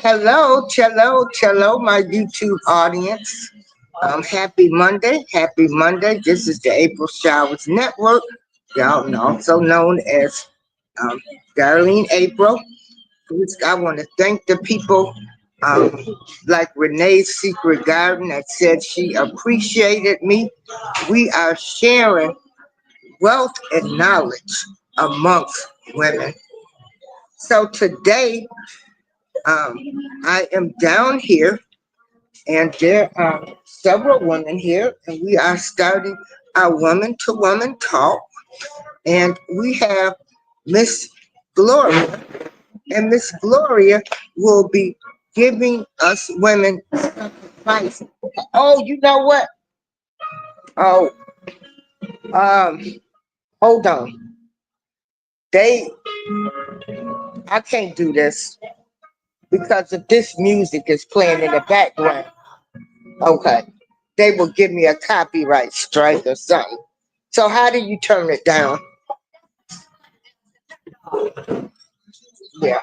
Hello, cello, cello, my YouTube audience. Happy Monday, happy Monday. This is the April Showers Network, y'all know, also known as um, Darlene April. I want to thank the people um, like Renee's Secret Garden that said she appreciated me. We are sharing wealth and knowledge amongst women. So today, um, I am down here and there are several women here, and we are starting our woman to woman talk. And we have Miss Gloria, and Miss Gloria will be giving us women some advice. Oh, you know what? Oh, um, hold on. They, I can't do this because of this music is playing in the background. Okay. They will give me a copyright strike or something. So how do you turn it down? Yeah.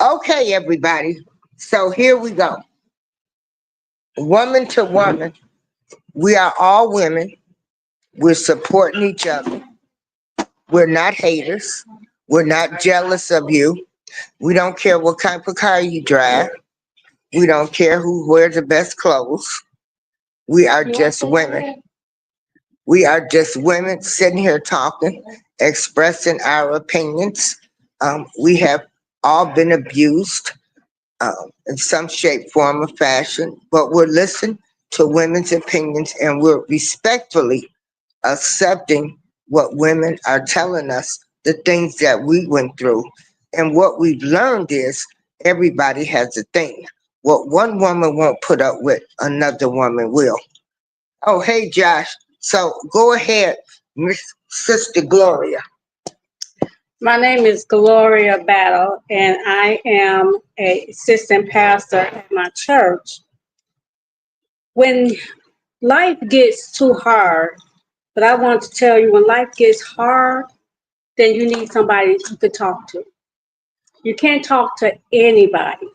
Okay, everybody. So here we go. Woman to woman. We are all women. We're supporting each other. We're not haters. We're not jealous of you. We don't care what kind of car you drive. We don't care who wears the best clothes. We are just women. We are just women sitting here talking, expressing our opinions. We have all been abused in some shape, form, or fashion, but we're listening to women's opinions and we're respectfully accepting what women are telling us, the things that we went through. And what we've learned is everybody has a thing. What one woman won't put up with, another woman will. Oh, hey, Josh. So go ahead, Miss Sister Gloria. My name is Gloria Battle, and I am a assistant pastor at my church. When life gets too hard, but I want to tell you, when life gets hard, then you need somebody you can talk to. You can't talk to anybody.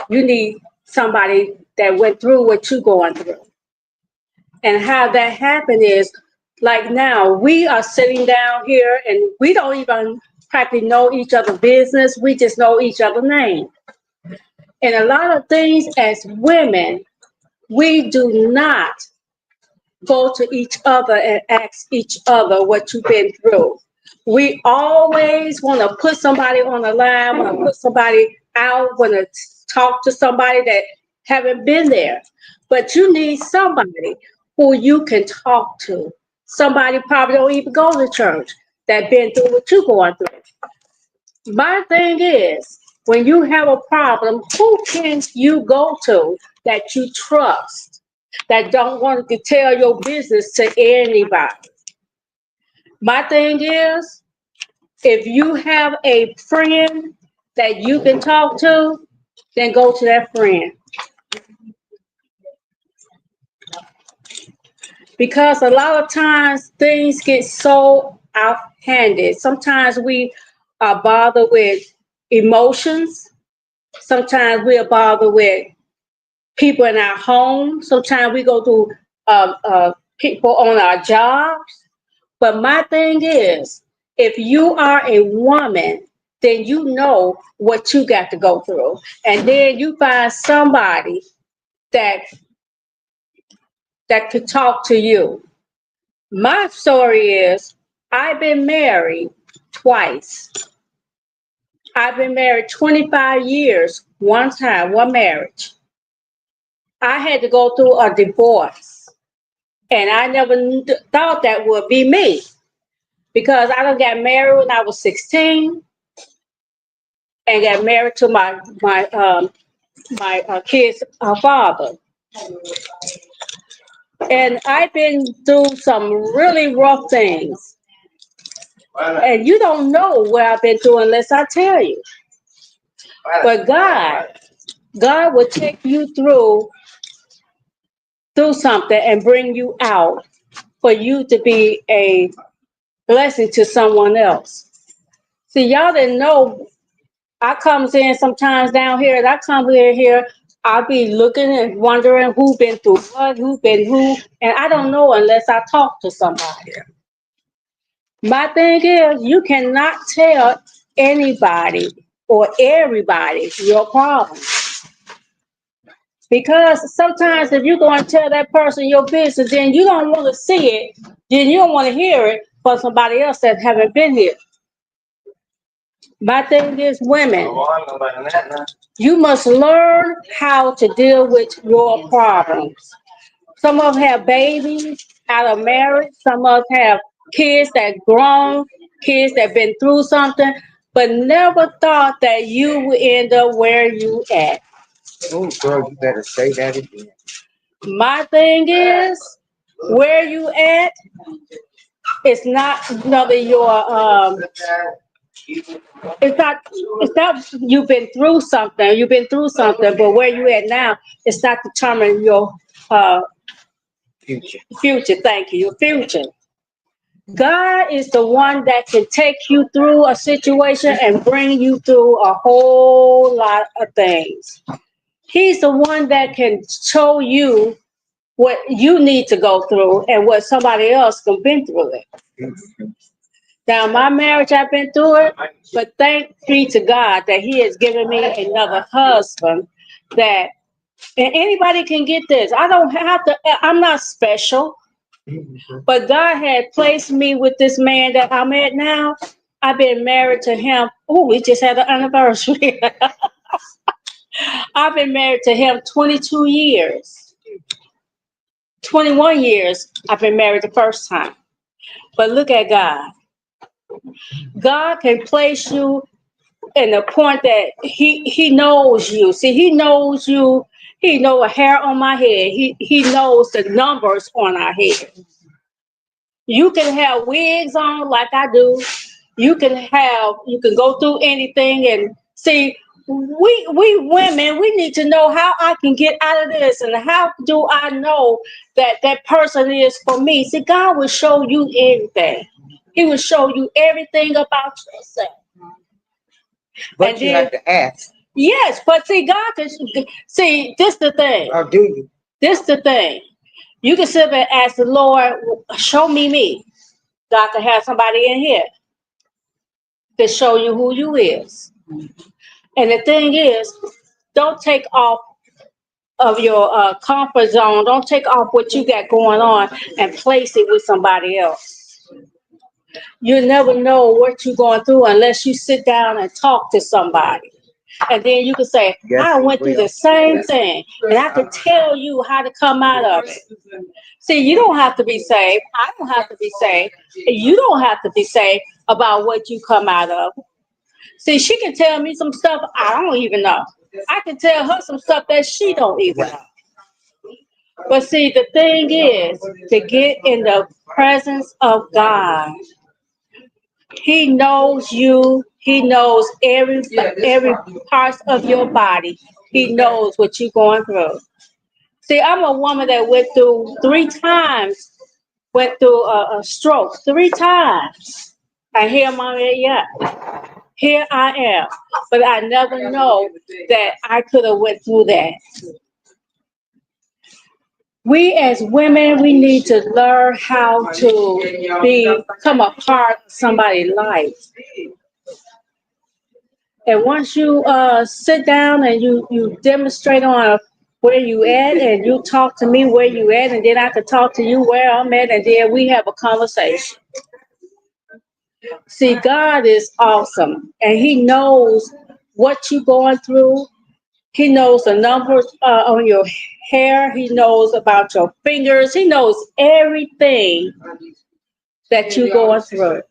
You need somebody that went through what you're going through. And how that happened is, like now, we are sitting down here and we don't even practically know each other's business. We just know each other's name. And a lot of things as women, we do not go to each other and ask each other what you've been through. We always want to put somebody on the line, want to put somebody out, want to talk to somebody that haven't been there. But you need somebody who you can talk to. Somebody probably don't even go to church that been through what you're going through. My thing is, when you have a problem, who can you go to that you trust, that don't want to tell your business to anybody? My thing is, if you have a friend that you can talk to, then go to that friend. Because a lot of times things get so outhanded. Sometimes we are bothered with emotions. Sometimes we are bothered with people in our home. Sometimes we go through people on our jobs. But my thing is, if you are a woman, then you know what you got to go through. And then you find somebody that could talk to you. My story is, I've been married twice. I've been married 25 years, one time, one marriage. I had to go through a divorce. And I never thought that would be me. Because I done got married when I was 16 and got married to my kid's father. And I've been through some really rough things. And you don't know what I've been through unless I tell you. But God will take you through something and bring you out for you to be a blessing to someone else. See, y'all didn't know I comes in sometimes down here, and I come in here, I'll be looking and wondering who been through what, who been who, and I don't know unless I talk to somebody. My thing is, you cannot tell anybody or everybody your problem. Because sometimes if you're going to tell that person your business, then you don't want to see it, then you don't want to hear it from somebody else that haven't been here. My thing is, women, you must learn how to deal with your problems. Some of them have babies out of marriage. Some of them have kids that grown, kids that been through something, but never thought that you would end up where you at. Oh, girl, you better say that again. My thing is, where you at, it's not another it's not you've been through something, but where you at now, it's not determining your Future. future. Thank you, your future. God is the one that can take you through a situation and bring you through a whole lot of things. He's the one that can show you what you need to go through and what somebody else can been through it. Now, my marriage, I've been through it, but thank be to God that He has given me another husband that, and anybody can get this. I don't have to, I'm not special, but God had placed me with this man that I'm at now. I've been married to him. Oh, we just had an anniversary. I've been married to him 22 years. 21 years I've been married the first time. But look at God. God can place you in the point that he knows you. See, He knows you. He knows a hair on my head. He knows the numbers on our head. You can have wigs on like I do. You can go through anything and see. We women, we need to know how I can get out of this, and how do I know that that person is for me. See, God will show you everything. He will show you everything about yourself. But And you then, have to ask. yes, but see, God can see. This the thing. Or do you? This the thing. You can sit there and ask the Lord, show me. God can have somebody in here to show you who you is. And the thing is, don't take off of your comfort zone. Don't take off what you got going on and place it with somebody else. You never know what you're going through unless you sit down and talk to somebody. And then you can say, Yes, I went through will. the same thing, and I can tell you how to come out of it. See, you don't have to be saved. I don't have to be saved. You don't have to be saved about what you come out of. See, she can tell me some stuff I don't even know. I can tell her some stuff that she don't even know. But see, the thing is to get in the presence of God. He knows you. He knows every part of your body. He knows what you're going through. See, I'm a woman that went through a stroke 3 times. And here I am. But I never know that I could have went through that. We as women, we need to learn how to become a part of somebody's life. And once you sit down and you demonstrate on where you at, and you talk to me where you at, and then I can talk to you where I'm at, and then we have a conversation. See, God is awesome, and He knows what you're going through. He knows the numbers on your hair. He knows about your fingers. He knows everything that you're going through.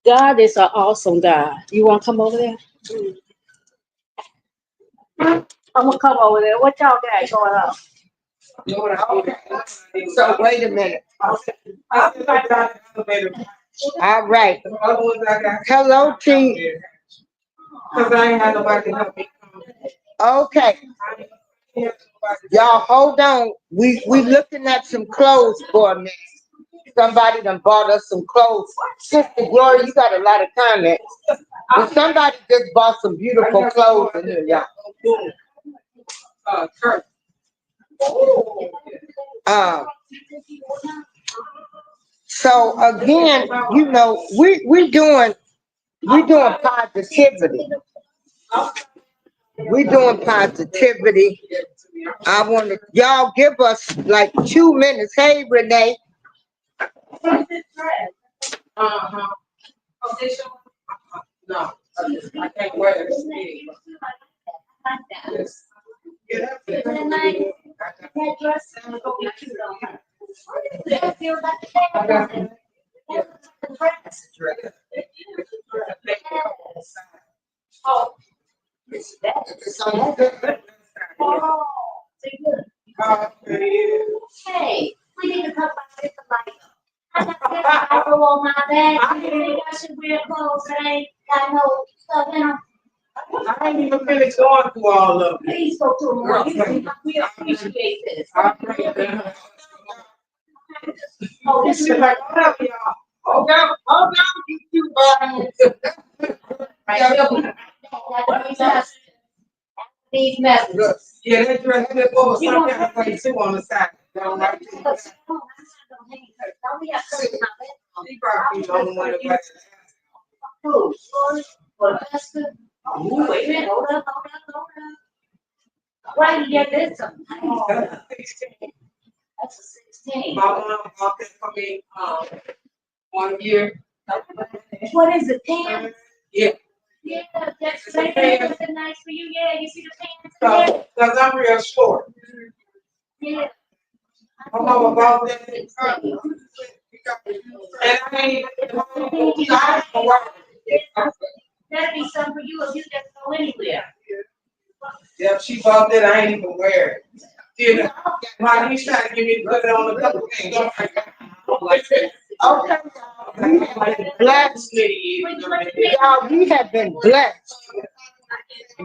God is an awesome God. You want to come over there? I'm going to come over there. What y'all got going on? So wait a minute. All right. Hello, T. Okay. Y'all hold on. We looking at some clothes for a minute. Somebody done bought us some clothes. Sister Gloria, you got a lot of comments. But somebody just bought some beautiful clothes in here, y'all. So again, you know, we doing positivity. We doing positivity. I want to, y'all give us like 2 minutes. Hey, Renee. No, I can't wear it. Oh, hey, we need to talk about this like I got this Bible on my back. I should wear clothes that ain't got no stuff in them. I ain't even finished going through all of it. Please go to them. We appreciate this. Oh, this is Like, whatever, y'all. Hold on, you two buddies. these messages. Yeah, that dress, that boy was something I think too on the side. Don't like it. She probably the only one that likes it. Ooh, wait a minute, hold up. Why you get this? That's a 16. My mom bought that for me, 1 year. What is it, pants? Yeah. Yeah, that's nice for you. Yeah, you see the pants in there? Cause I'm real short. Yeah. My mama bought that. And I ain't even, That'd be something for you if you just go anywhere. yeah, she bought that, I ain't even wear it. You know, my niece tried to get me to put it on a couple things. Okay, we have been blessed. Y'all, we have been blessed.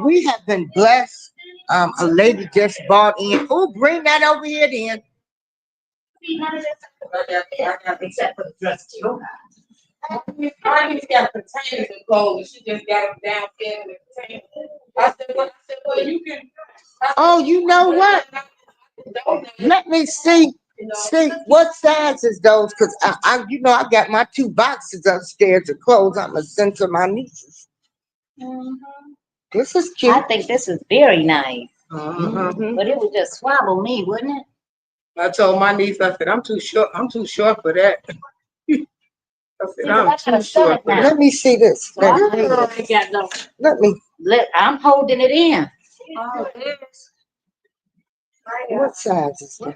We have been blessed. A lady just bought in. Oh, bring that over here then. Except for the dress too. My niece got containers of clothes, she just got them downstairs in the container. I said, well, you can. Oh, you know what? Let me see what size is those, because you know, I got my 2 boxes upstairs of clothes I'm gonna send to my nieces. This is cute. I think this is very nice. Mhm. But it would just swallow me, wouldn't it? I told my niece, I said, I'm too short for that. I said, I'm too short for that. Let me see this. I ain't got no. Let me. I'm holding it in. What size is that?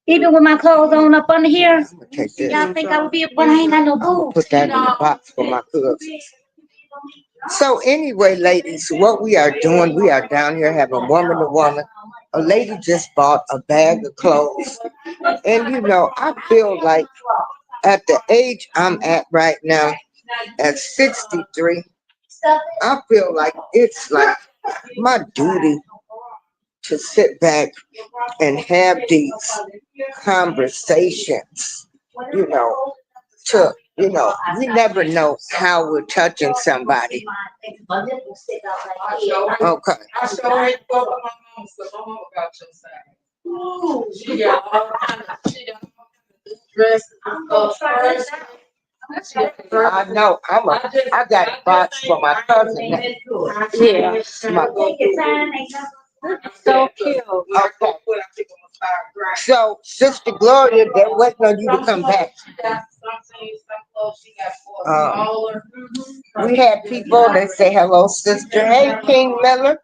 Even with my clothes on up under here, I'm gonna take this. y'all think I would be, but I ain't got no I'm gonna boobs. put that in the box for my cousins. So anyway, ladies, what we are doing, we are down here having woman to woman. A lady just bought a bag of clothes. And you know, I feel like at the age I'm at right now, at 63, I feel like it's like my duty to sit back and have these conversations, you know, we never know how we're touching somebody. Okay. I sure ain't go with my mom, so my mom got your side. She got all kind of, dresses and stuff. I know, I got a box for my cousin. Yeah. So cute. Okay. So, Sister Gloria, they're waiting on you to come back. We had people that say hello, sister. Hey, King Miller.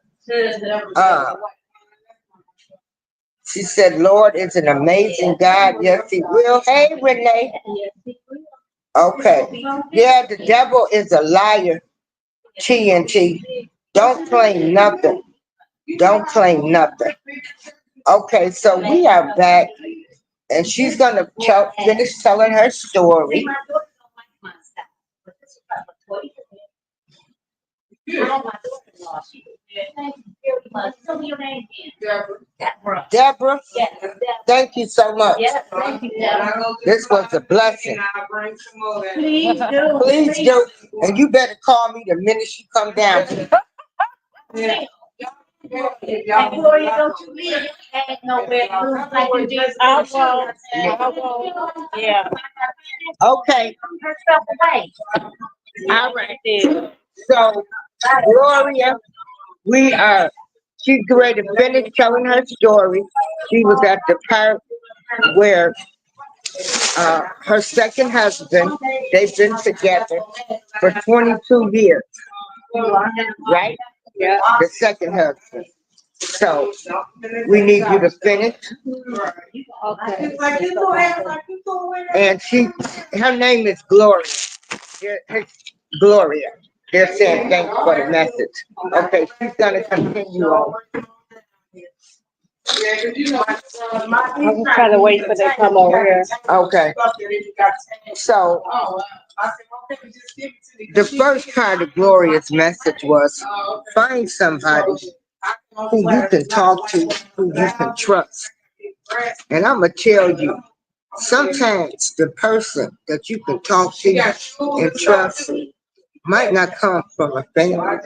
She said, Lord is an amazing God. Yes, he will. Hey, Renee. Okay. Yeah, the devil is a liar. TNT. Don't claim nothing. Don't claim nothing. Okay, so we are back. And she's going to finish telling her story. very much. Tell me your name again. Deborah. Deborah, Yes, Deborah. thank you so much. Yes, thank you, Deborah. This was a blessing. Please do. Please do. And you better call me the minute you come down. And Gloria, don't you leave your head nowhere loose like you did. I won't. Yeah. Okay, Herself away. All right. Then. so Gloria, she's ready to finish telling her story. She was at the part where her second husband, they've been together for 22 years, right? Yeah. The second husband. So we need you to finish. Okay. And her name is Gloria. It's Gloria. They're saying thanks for the message. Okay, she's gonna continue on. I was trying to wait for them to come over here. Okay, so the first part of Gloria's message was find somebody who you can talk to, who you can trust. And I'm gonna tell you, sometimes the person that you can talk to and trust might not come from a family.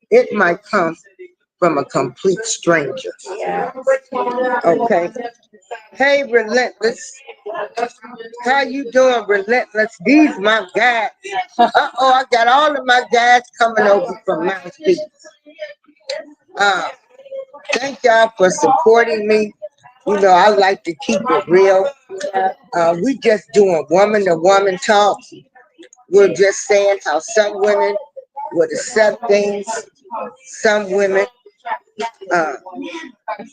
It might come from a complete stranger. Okay. Hey, Relentless. How you doing, Relentless? These my guys. Uh-oh, I got all of my guys coming over from Mount Peace. Thank y'all for supporting me. You know, I like to keep it real. We just doing woman-to-woman talk. We're just saying how some women would accept things. Some women,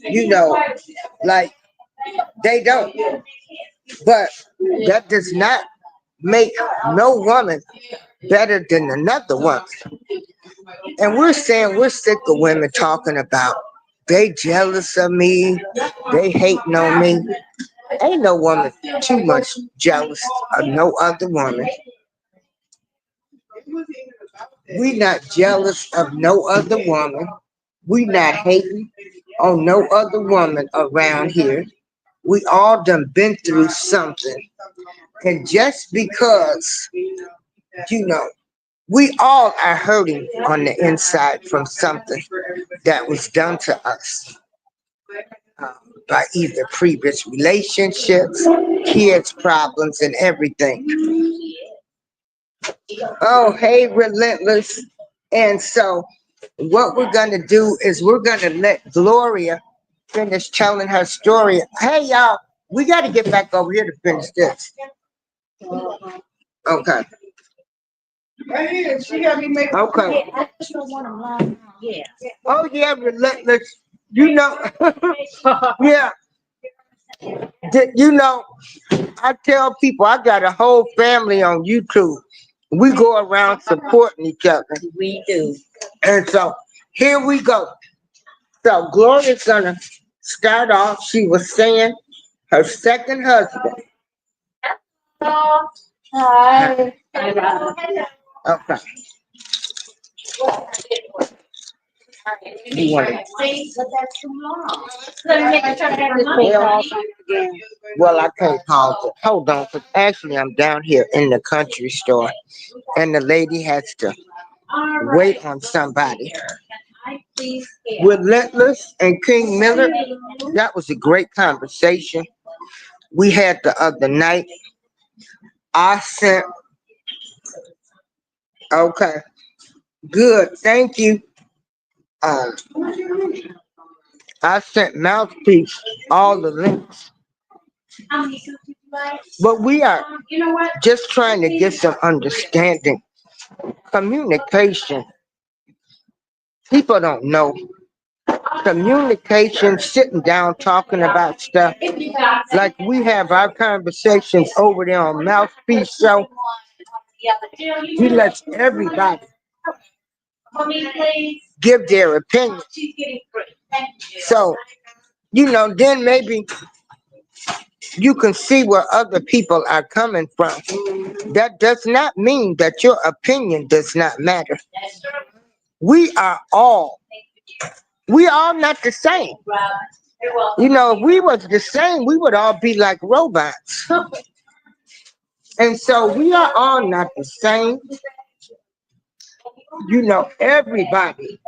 you know, like they don't. But that does not make no woman better than another woman. And we're saying we're sick of women talking about they jealous of me, they hating on me. Ain't no woman too much jealous of no other woman. We not jealous of no other woman. We not hating on no other woman around here. We all done been through something. And just because, you know, we all are hurting on the inside from something that was done to us by either previous relationships, kids' problems, and everything. Oh, hey, Relentless. And so what we're going to do is we're going to let Gloria finish telling her story. Hey, y'all, we got to get back over here to finish this. Okay. Okay. Yeah. Oh, yeah, Relentless. You know, yeah. You know, I tell people I got a whole family on YouTube. We go around supporting each other. We do. And so here we go. So Gloria's gonna start off. She was saying her second husband. Hi. Okay. You want it? But that's too long. Couldn't make it turn every month. Well, I can't pause it. Hold on, because actually I'm down here in the country store, and the lady has to wait on somebody. Relentless and King Miller, that was a great conversation we had the other night. I sent, okay, good, thank you. I sent Mouthpiece all the links. But we are just trying to get some understanding. Communication. People don't know. Communication, sitting down, talking about stuff. Like we have our conversations over there on Mouthpiece Show. He lets everybody give their opinion. So, you know, then maybe you can see where other people are coming from. That does not mean that your opinion does not matter. we are all not the same. You know, if we was the same, we would all be like robots. And so we are all not the same. You know, everybody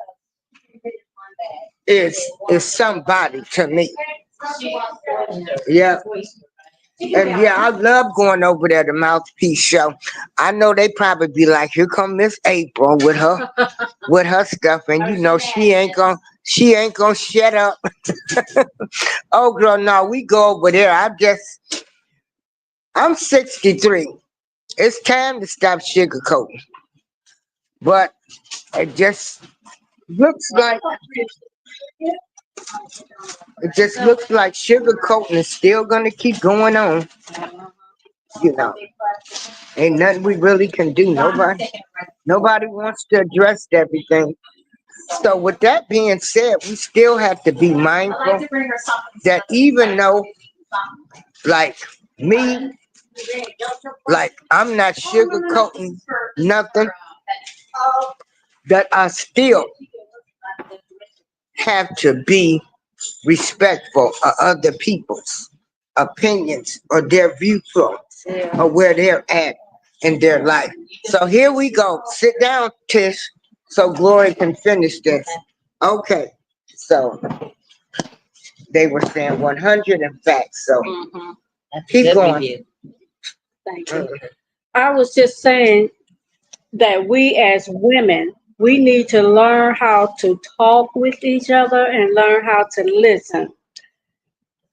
is somebody to me. Yeah. And yeah, I love going over there to Mouthpiece Show. I know they probably be like, here come Miss April with her stuff, and you know she ain't gonna shut up. Oh girl, no, we go over there. I'm 63. It's time to stop sugarcoating. But it just looks like sugarcoating is still gonna keep going on. You know, ain't nothing we really can do. Nobody wants to address everything. So with that being said, we still have to be mindful that even though, like me, like I'm not sugarcoating nothing, that I still have to be respectful of other people's opinions or their viewpoints or where they're at in their life. So here we go. Sit down, Tish, so Glory can finish this. Okay, so they were saying 100 in fact, so keep going. Thank you. I was just saying that we as women, we need to learn how to talk with each other and learn how to listen.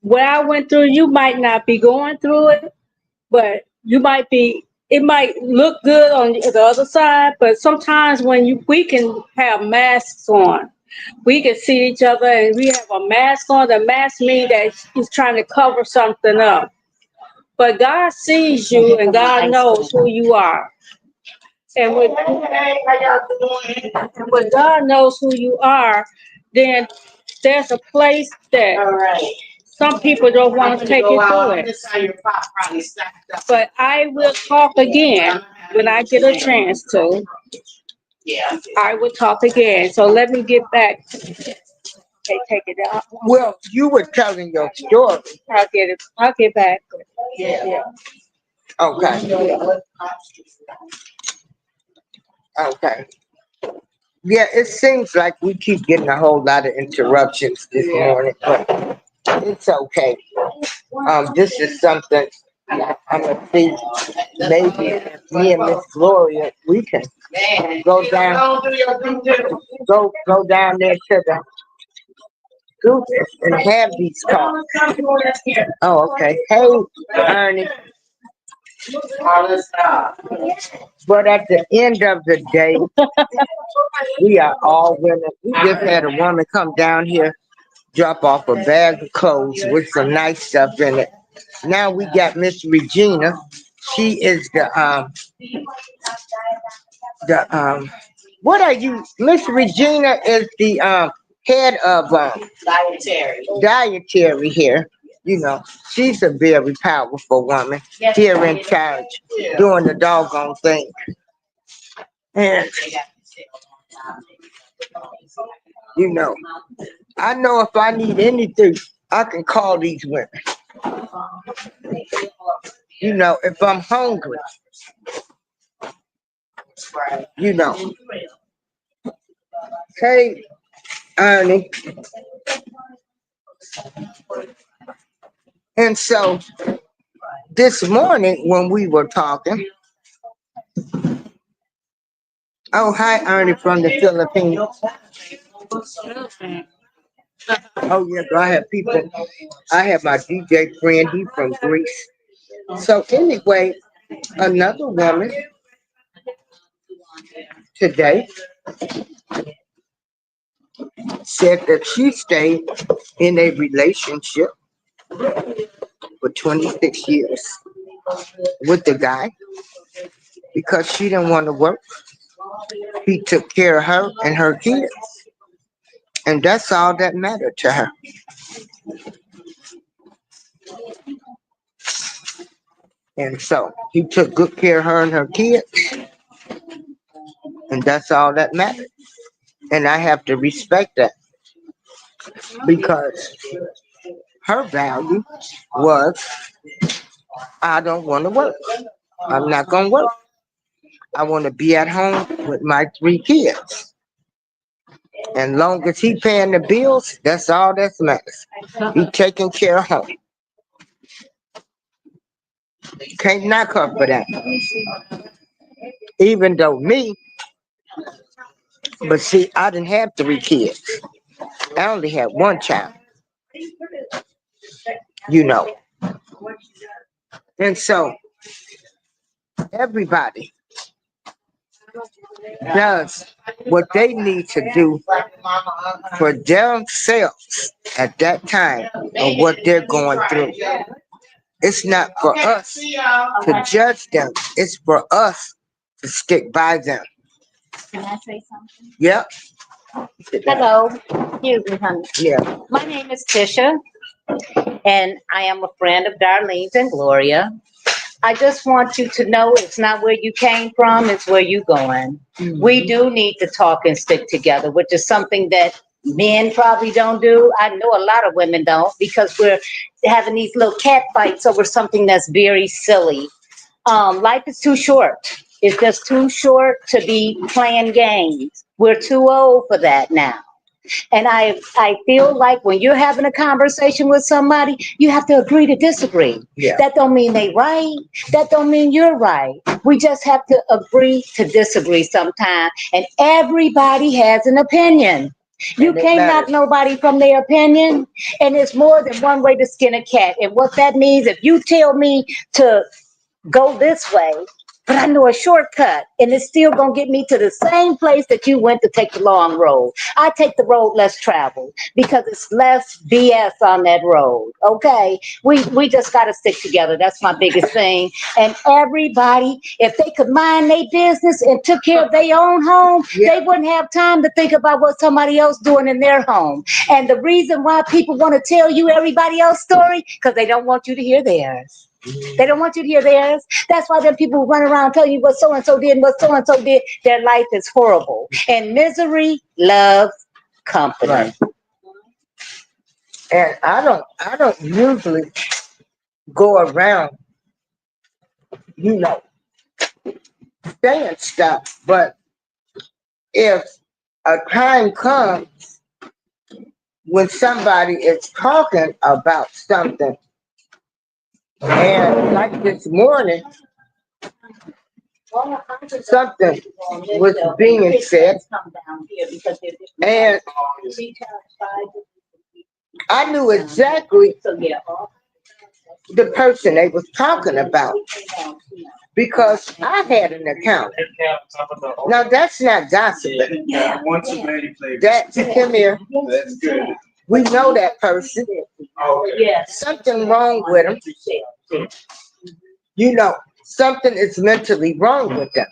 What I went through, you might not be going through it, but it might look good on the other side, but sometimes when we can have masks on, we can see each other and we have a mask on. The mask means that he's trying to cover something up. But God sees you and God knows who you are. And when God knows who you are, then there's a place that some people don't want to take you through it. But I will talk again when I get a chance to. I will talk again. So let me get back. Okay, take it out. Well, you were telling your story. I'll get it. I'll get back. Yeah. Okay. Okay. Yeah, it seems like we keep getting a whole lot of interruptions this morning, but it's okay. This is something I'm gonna see. Maybe me and Miss Gloria, we can go down there to the group and have these talks. Oh, okay. Hey, Ernie. But at the end of the day, we are all women. We just had a woman come down here, drop off a bag of clothes with some nice stuff in it. Now we got Miss Regina. She is what are you? Miss Regina is the head of dietary here. You know, she's a very powerful woman here in charge, doing the doggone thing. And you know, I know if I need anything, I can call these women. You know, if I'm hungry, you know. Hey, Ernie. And so this morning when we were talking, oh, hi, Ernie from the Philippines. Oh, yeah, I have people. I have my DJ friend, he from Greece. So anyway, another woman today said that she stayed in a relationship for 26 years with the guy because she didn't want to work. He took care of her and her kids. And that's all that mattered to her. And so he took good care of her and her kids. And that's all that mattered. And I have to respect that because her value was, I don't want to work. I'm not going to work. I want to be at home with my 3 kids. And long as he paying the bills, that's all that matters. He taking care of home. Can't knock her for that. Even though me, but see, I didn't have 3 kids. I only had 1 child. You know. And so everybody does what they need to do for themselves at that time of what they're going through. It's not for us to judge them. It's for us to stick by them. Can I say something? Yep. Hello, excuse me, honey. Yeah. My name is Tisha, and I am a friend of Darlene's and Gloria. I just want you to know it's not where you came from, it's where you're going. We do need to talk and stick together, which is something that men probably don't do. I know a lot of women don't because we're having these little cat fights over something that's very silly. Life is too short. It's just too short to be playing games. We're too old for that now. And I feel like when you're having a conversation with somebody, you have to agree to disagree. Yeah. That don't mean they right. That don't mean you're right. We just have to agree to disagree sometime. And everybody has an opinion. You And it can't knock matters. nobody from their opinion. And it's more than one way to skin a cat. And what that means, if you tell me to go this way, but I know a shortcut and it's still gonna get me to the same place that you went to take the long road. I take the road less traveled because it's less BS on that road. Okay, we just gotta stick together. That's my biggest thing. And everybody, if they could mind their business and took care of their own home, Yeah. they wouldn't have time to think about what somebody else doing in their home. And the reason why people want to tell you everybody else's story, because they don't want you to hear theirs. They don't want you to hear theirs. That's why then people run around telling you what so-and-so did and what so-and-so did. Their life is horrible. And misery loves company. Right. And I don't usually go around, you know, saying stuff, but if a time comes when somebody is talking about something, and like this morning, something was being said, and I knew exactly the person they was talking about because I had an account. Now that's not gossiping. Once a lady played. That's come here. That's good. We know that person. Okay. Something wrong with them. You know, something is mentally wrong with them.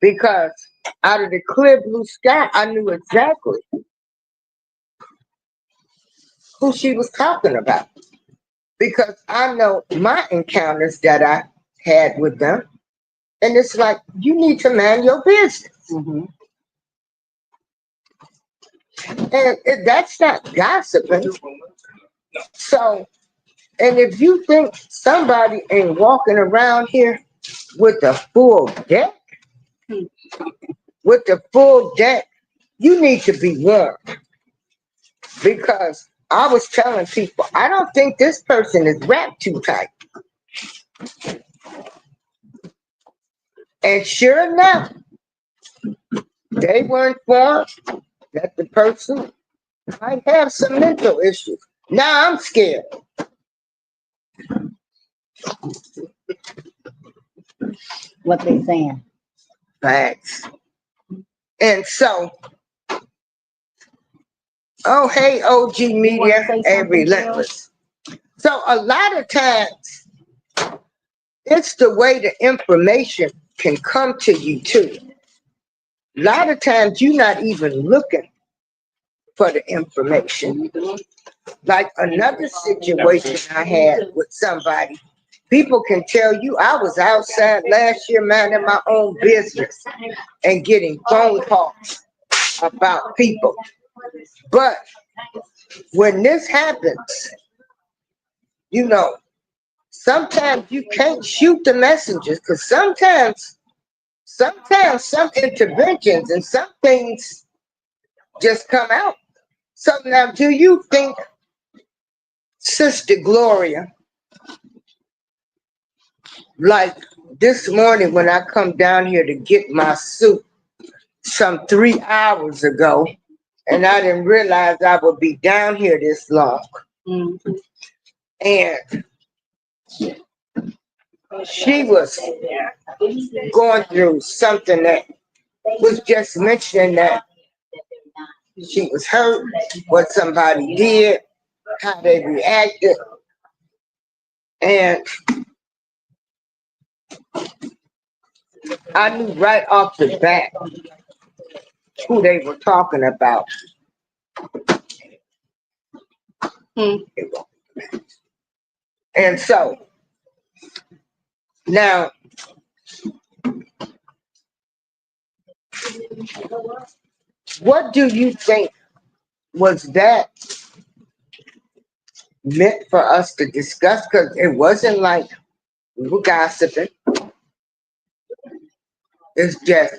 Because out of the clear blue sky, I knew exactly who she was talking about. Because I know my encounters that I had with them. And it's like, you need to mind your business. Mhm. And that's not gossiping. So, and if you think somebody ain't walking around here with a full deck, you need to be warned. Because I was telling people, I don't think this person is wrapped too tight. And sure enough, they were informed that the person might have some mental issues. Now I'm scared. What they saying? Facts. And so, oh, hey, OG Media and Relentless. So a lot of times, it's the way the information can come to you too. A lot of times you're not even looking for the information. Like another situation I had with somebody, people can tell you I was outside last year minding my own business and getting phone calls about people. But when this happens, you know, sometimes you can't shoot the messengers because sometimes some interventions and some things just come out. So now, do you think, Sister Gloria, like this morning when I come down here to get my soup some 3 hours ago, and I didn't realize I would be down here this long. And she was going through something that was just mentioning that she was hurt, what somebody did, how they reacted. And I knew right off the bat who they were talking about. And so now, what do you think was that meant for us to discuss? Because it wasn't like we were gossiping. It's just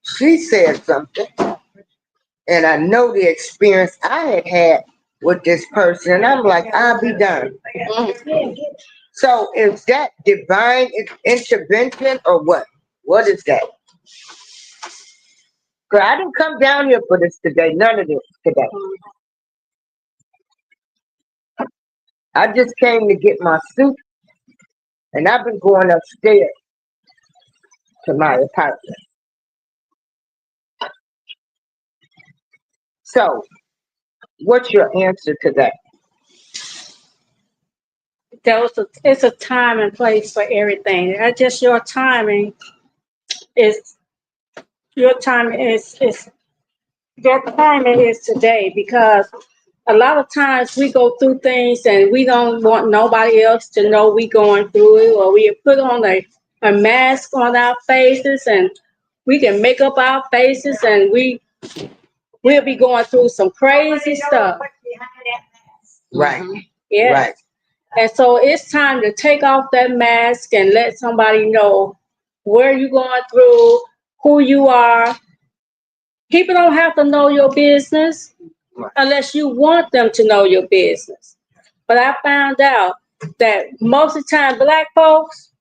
she said something, and I know the experience I had had with this person, and I'm like, I'll be done. So is that divine intervention or what? What is that? Cause I didn't come down here for this today, none of this today. I just came to get my soup, and I've been going upstairs to my apartment. So, what's your answer to that? It's a time and place for everything. That's just your timing is your time is your timing is today, because a lot of times we go through things and we don't want nobody else to know we going through it, or we put on a mask on our faces and we can make up our faces and we'll be going through some crazy stuff. Right, Yeah. right. And so it's time to take off that mask and let somebody know where you're going through, who you are. People don't have to know your business unless you want them to know your business. But I found out that most of the time, Black folks,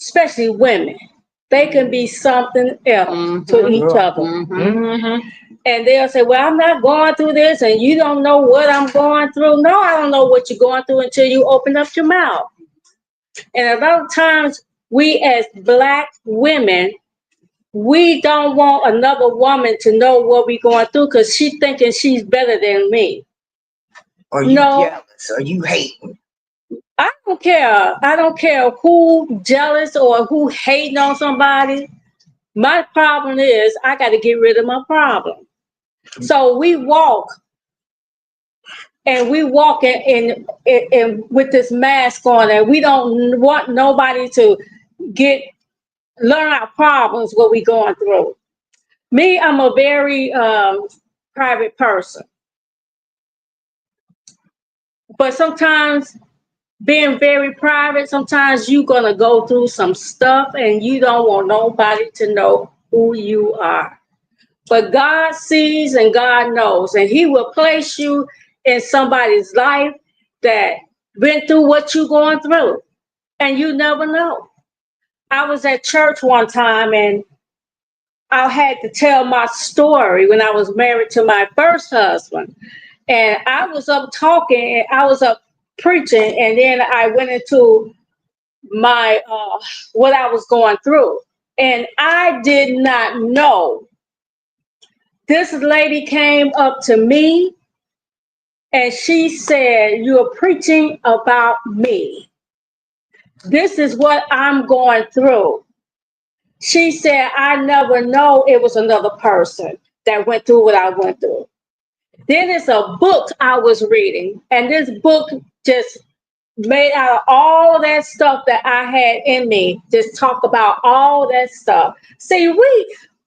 especially women, they can be something else to each other. And they'll say, well, I'm not going through this, and you don't know what I'm going through. No, I don't know what you're going through until you open up your mouth. And a lot of times, we as Black women, we don't want another woman to know what we're going through because she's thinking she's better than me. Or you jealous, or you hating. I don't care. I don't care who jealous or who hating on somebody. My problem is I got to get rid of my problem. So we walk, and we walk in with this mask on, and we don't want nobody to learn our problems, what we going through. Me, I'm a very private person. But sometimes being very private, sometimes you're going to go through some stuff and you don't want nobody to know who you are. But God sees and God knows, and He will place you in somebody's life that been through what you're going through, and you never know. I was at church one time, and I had to tell my story when I was married to my first husband. And I was up talking, and I was up preaching, and then I went into my what I was going through. And I did not know. This lady came up to me and she said, "You're preaching about me. This is what I'm going through." She said, "I never know it was another person that went through what I went through." Then it's a book I was reading, and this book just made out of all that stuff that I had in me, just talk about all that stuff. See,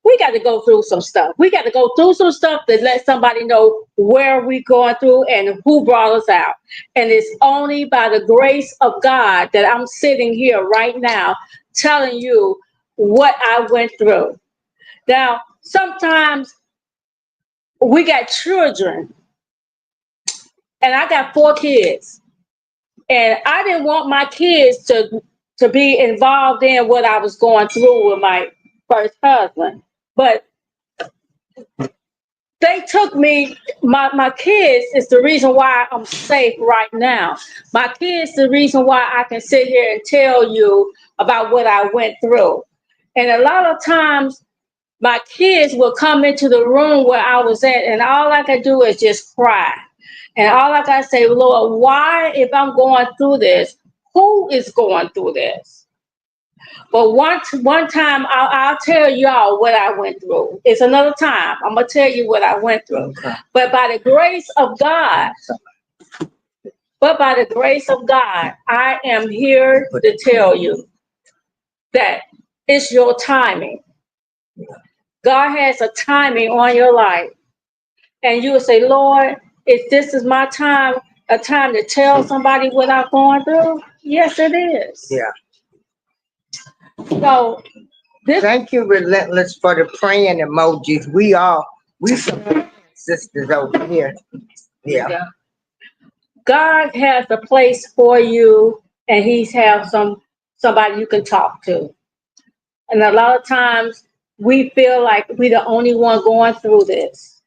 we got to go through some stuff. We got to go through some stuff to let somebody know where we're going through and who brought us out. And it's only by the grace of God that I'm sitting here right now telling you what I went through. Now, sometimes we got children, and I got 4 kids, and I didn't want my kids to be involved in what I was going through with my first husband. But they took me, my kids is the reason why I'm safe right now. My kids the reason why I can sit here and tell you about what I went through. And a lot of times my kids will come into the room where I was at, and all I could do is just cry. And all I gotta say, Lord, why, if I'm going through this, who is going through this? But one time, I'll tell y'all what I went through. It's another time. I'm gonna tell you what I went through. Okay. But by the grace of God, I am here to tell you that it's your timing. God has a timing on your life. And you will say, Lord, if this is my time, a time to tell somebody what I'm going through, yes, it is. Yeah. So this, Thank you, Relentless, for the praying emojis. We some sisters over here. Yeah. God has a place for you, and He's have somebody you can talk to. And a lot of times we feel like we're the only one going through this.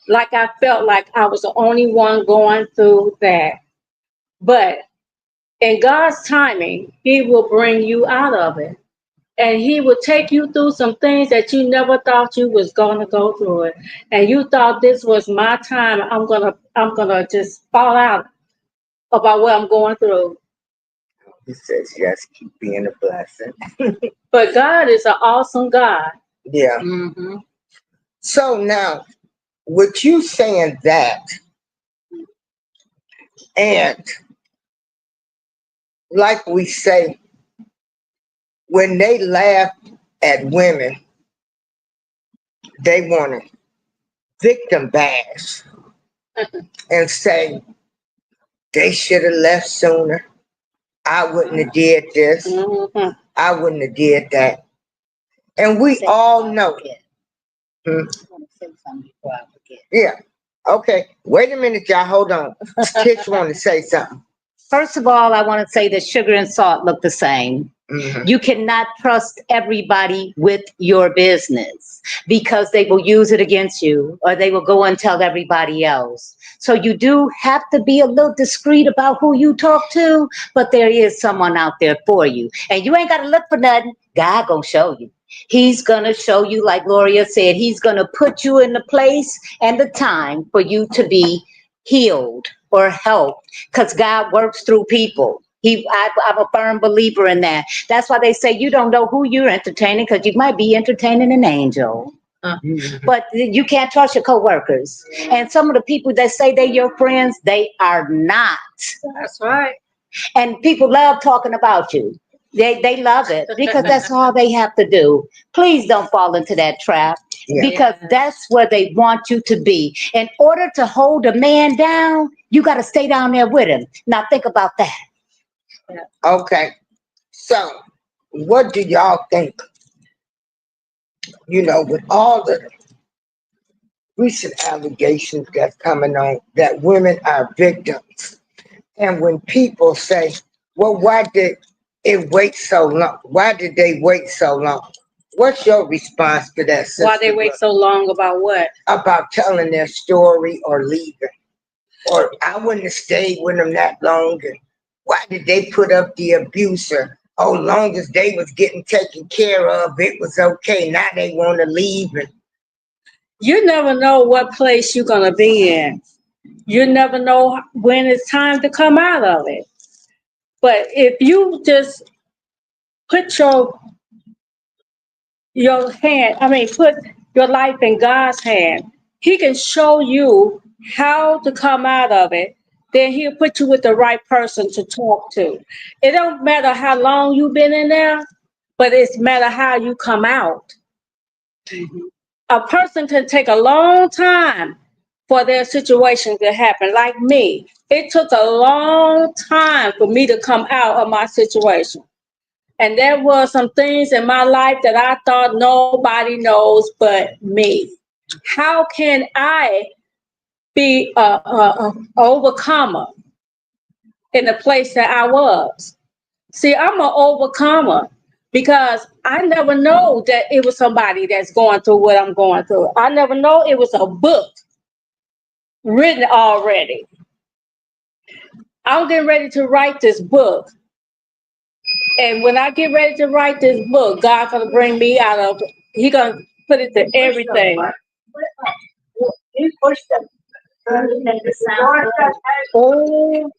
Like I felt like I was the only one going through that. But in God's timing, He will bring you out of it. And He will take you through some things that you never thought you was gonna go through it. And you thought this was my time. I'm gonna just fall out about what I'm going through. He says, yes, keep being a blessing. But God is an awesome God. Yeah. Mm-hmm. So now, with you saying that, and like we say, when they laugh at women, they want to victim bash and say, they should have left sooner. I wouldn't have did this. Mhm. I wouldn't have did that. And we all know. Hmm? I want to say something before I forget. Yeah. Okay. Wait a minute, y'all. Hold on. Tish want to say something. First of all, I want to say that sugar and salt look the same. Mhm. You cannot trust everybody with your business because they will use it against you or they will go and tell everybody else. So you do have to be a little discreet about who you talk to, but there is someone out there for you. And you ain't got to look for nothing. God gonna show you. He's gonna show you, like Gloria said, He's gonna put you in the place and the time for you to be healed or helped, because God works through people. I'm a firm believer in that. That's why they say you don't know who you're entertaining, because you might be entertaining an angel. But you can't trust your coworkers. And some of the people that say they're your friends, they are not. That's right. And people love talking about you. They love it because that's all they have to do. Please don't fall into that trap. Yeah. Because that's where they want you to be. In order to hold a man down, you got to stay down there with him. Now think about that. Okay. So, what do y'all think? You know, with all the recent allegations that's coming on that women are victims, and when people say, well, why did it wait so long? Why did they wait so long? What's your response to that, sister? Why they wait so long about what? About telling their story or leaving? Or I wouldn't have stayed with them that long. And why did they put up the abuser? Oh, long as they was getting taken care of, it was okay. Now they want to leave. And You never know what place you're gonna be in. You never know when it's time to come out of it. But if you just put put your life in God's hand, He can show you how to come out of it. Then He'll put you with the right person to talk to. It don't matter how long you've been in there, but it's matter how you come out. A person can take a long time for their situation to happen. Like me, it took a long time for me to come out of my situation. And there were some things in my life that I thought nobody knows but me. How can I be a overcomer in the place that I was? See, I'm an overcomer because I never know that it was somebody that's going through what I'm going through. I never know it was a book written already. I'm getting ready to write this book. And when I get ready to write this book, God's gonna bring me out of it. He gonna put it to everything. Oh,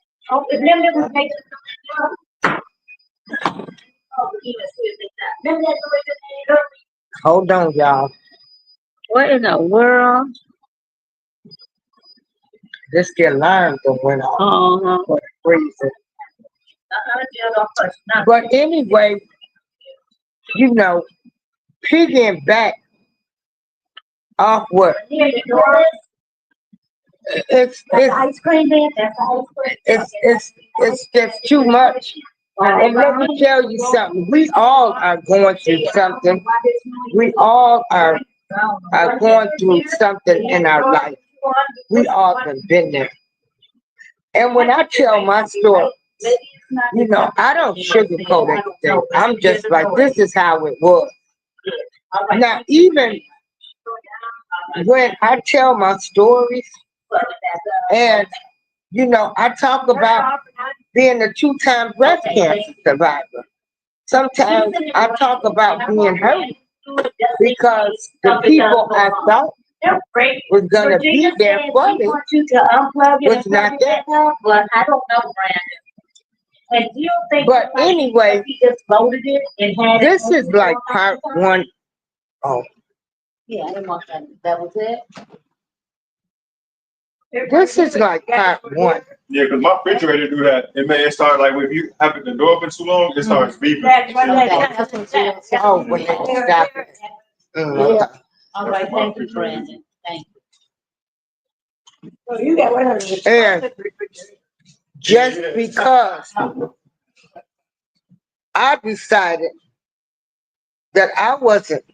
Hold on, y'all. what in the world? This the alarm that went off Uh-huh. for the reason. But anyway, you know, picking back off what it's Ice cream man, that's ice cream. it's just too much. And let me tell you something. We all are going through something. We all are going through something in our life. We all have been there. And when I tell my story, you know, I don't sugarcoat anything. I'm just like, this is how it was. Now, even when I tell my stories, and you know, I talk about being a 2-time breast cancer survivor. Sometimes I talk about being hurt because the people I thought was gonna be there for me was not there. But I don't know, Brandon. And do you think? But anyway, he just voted it and had. this is like part one. Oh, Yeah, I didn't want that. That was it. this is like part one. Yeah, because my refrigerator do that. It start like if you have the door open too long, it starts beeping. That's what it is. Oh, when they stop it. Mhm. All right, thank you, Brandon. Thank you. And just because I decided that I wasn't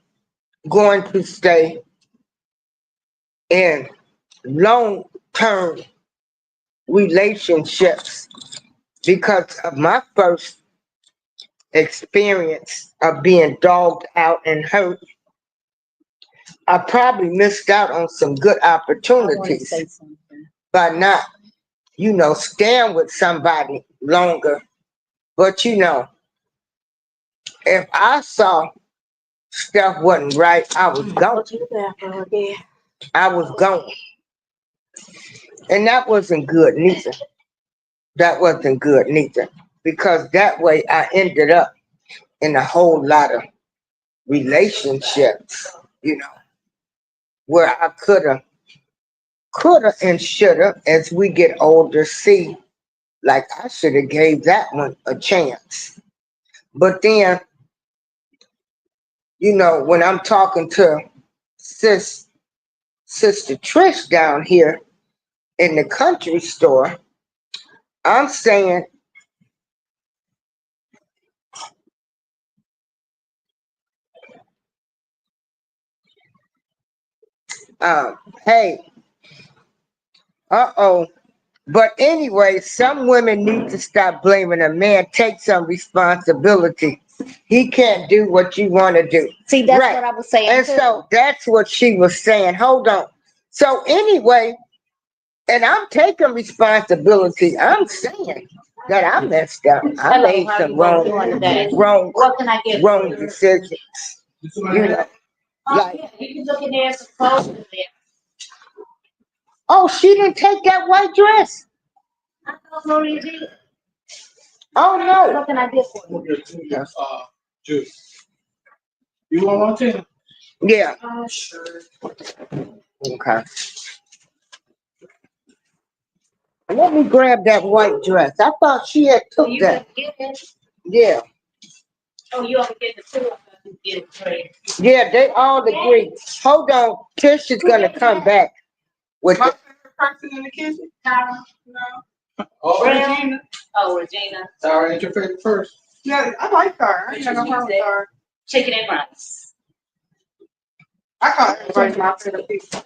going to stay in long-term relationships because of my first experience of being dogged out and hurt, I probably missed out on some good opportunities by not, you know, staying with somebody longer. But you know, if I saw stuff wasn't right, I was gone. I was gone. And that wasn't good neither. That wasn't good neither. Because that way I ended up in a whole lot of relationships, you know, where I coulda, and shoulda, as we get older, see, like I shoulda gave that one a chance. But then, you know, when I'm talking to Sister Trish down here in the country store, I'm saying, hey, uh-oh. But anyway, some women need to stop blaming a man. Take some responsibility. He can't do what you want to do. See, that's Right. what I was saying And too. so that's what she was saying. Hold on. So anyway, and I'm taking responsibility. I'm saying that I messed up. I Hello, made how some you doing today? wrong What can I get for you? decisions. You know, Oh, like, yeah, you can look in there, some clothes in there. oh, she didn't take that white dress. I don't know you did. Oh no. What can I get for you? Juice. You want one too? Yeah. Sure. Okay. Let me grab that white dress. I thought she had took You that. can get it. Yeah. Oh, you ought to get the two of them. Yeah, they all agree. Hold on, Tish is gonna come back with My it. favorite person in the kitchen? No. Oh, Regina. Oh, Regina, Sorry, ain't your favorite first. Yeah, I like her. I ain't got no problem with her. chicken and rice. I call everybody my favorite people.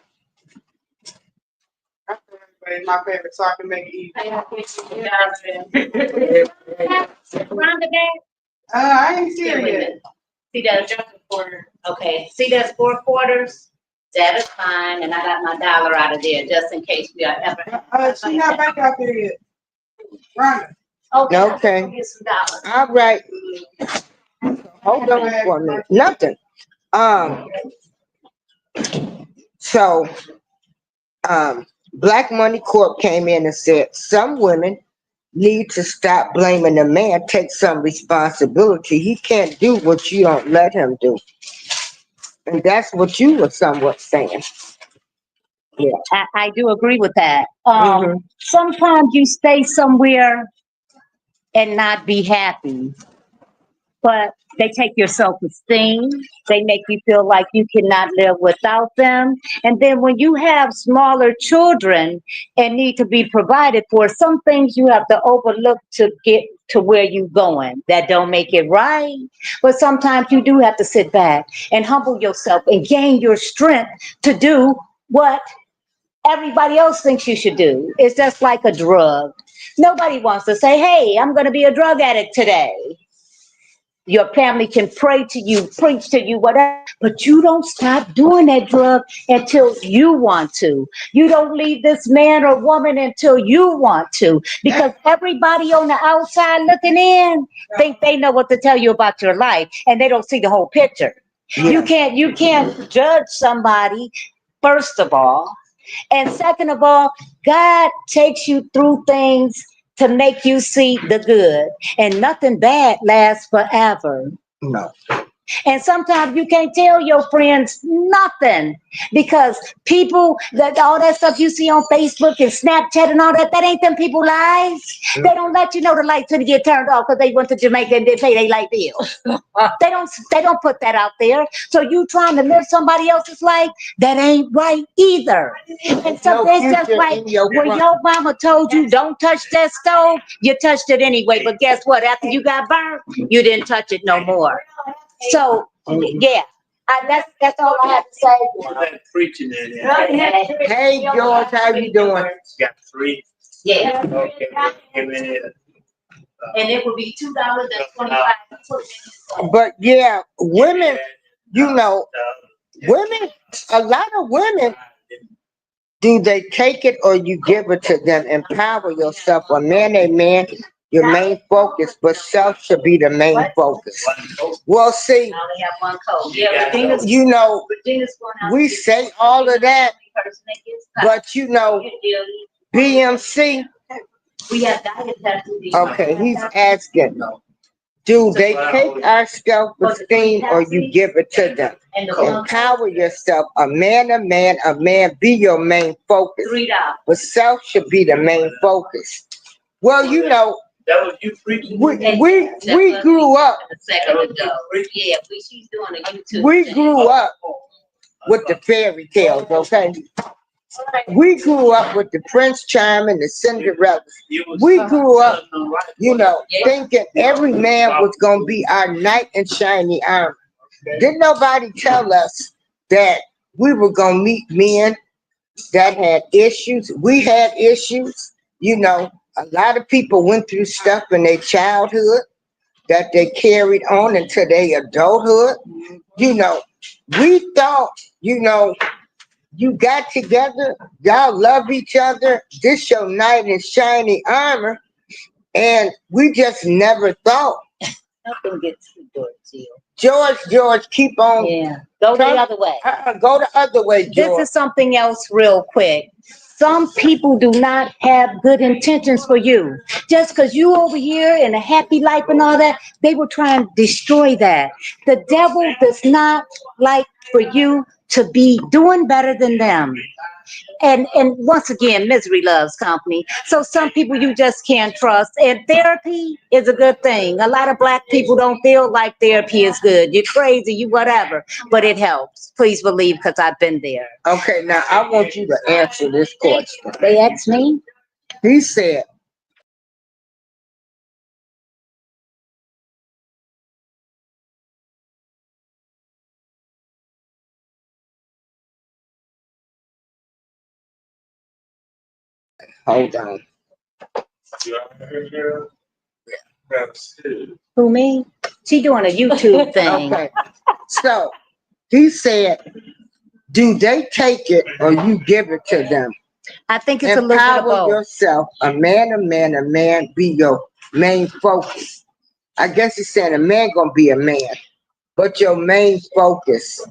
I call everybody my favorite so I can make it easy. Rhonda back? I ain't see her Wait a yet. minute. See, that's just a quarter. Okay, see, that's 4 quarters? That is fine, and I got my dollar out of there, just in case we are ever. She not back out there yet. Rhonda. Okay. I'll get some dollars. All right, hold on for a minute. Nothing. So, Black Money Corp came in and said, some women need to stop blaming the man, take some responsibility. He can't do what you don't let him do. And that's what you were somewhat saying. I do agree with that. Mhm. Sometimes you stay somewhere and not be happy, but they take your self-esteem. They make you feel like you cannot live without them. And then when you have smaller children and need to be provided for, some things you have to overlook to get to where you're going. That don't make it right. But sometimes you do have to sit back and humble yourself and gain your strength to do what everybody else thinks you should do. It's just like a drug. Nobody wants to say, hey, I'm going to be a drug addict today. Your family can pray to you, preach to you, whatever, but you don't stop doing that drug until you want to. You don't leave this man or woman until you want to, because everybody on the outside looking in think they know what to tell you about your life, and they don't see the whole picture. You can't judge somebody, first of all. And second of all, God takes you through things to make you see the good, and nothing bad lasts forever. No. And sometimes you can't tell your friends nothing, because people, that all that stuff you see on Facebook and Snapchat and all that, that ain't them people lives. They don't let you know the lights gonna get turned off because they went to Jamaica and didn't pay their light bill. They don't put that out there. So you trying to live somebody else's life, that ain't right either. And so No it's just future like in your when front. your mama told you don't touch that stove, you touched it anyway. But guess what? After you got burnt, you didn't touch it no more. So yeah, that's all I have to say. Preaching in it. Hey, George, how you doing? Got 3. Yeah, Okay. Give me it. and it would be $2.25. But yeah, women, you know, women, a lot of women, do they take it or you give it to them? Empower yourself. A man, your main focus, but self should be the main focus. Well, see, I only have one code. Yeah, Regina's you know, going out. we say all of that, but you know, BMC, We have diet testing. okay, he's asking, do they take our self-esteem or you give it to them? And the one Empower yourself. A man, be your main focus. $3. But self should be the main focus. Well, you know, That was you preaching. we grew up, A second ago. Yeah, she's doing a YouTube. we channel. grew up with the fairy tales, okay? We grew up with the Prince Charming, the Cinderella. We grew up, you know, thinking every man was gonna be our knight in shiny armor. Didn't nobody tell us that we were gonna meet men that had issues. We had issues, you know. A lot of people went through stuff in their childhood that they carried on into their adulthood. You know, we thought, you know, you got together, y'all love each other, this your knight in shiny armor, and we just never thought. Nothing gets too good to you. George, keep on. Yeah, go the other way. Go the other way, This George. is something else real quick. Some people do not have good intentions for you. Just because you over here in a happy life and all that, they will try and destroy that. The devil does not like for you to be doing better than them. And once again, misery loves company. So some people you just can't trust. And therapy is a good thing. A lot of Black people don't feel like therapy is good. You're crazy, you whatever, but it helps. Please believe, because I've been there. Okay, now I want you to answer this question. They asked me. He said, hold on. That's it. Who, me? She doing a YouTube thing. Okay, so he said, do they take it or you give it to them? I think it's a little bit of Empower both. yourself. A man be your main focus. I guess he's saying a man gonna be a man, but your main focus,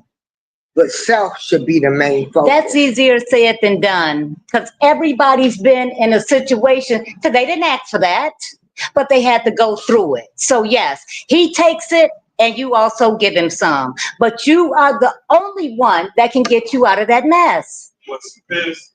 but self should be the main focus. That's easier said than done, because everybody's been in a situation, because they didn't ask for that, but they had to go through it. So yes, he takes it and you also give him some, but you are the only one that can get you out of that mess. What's this?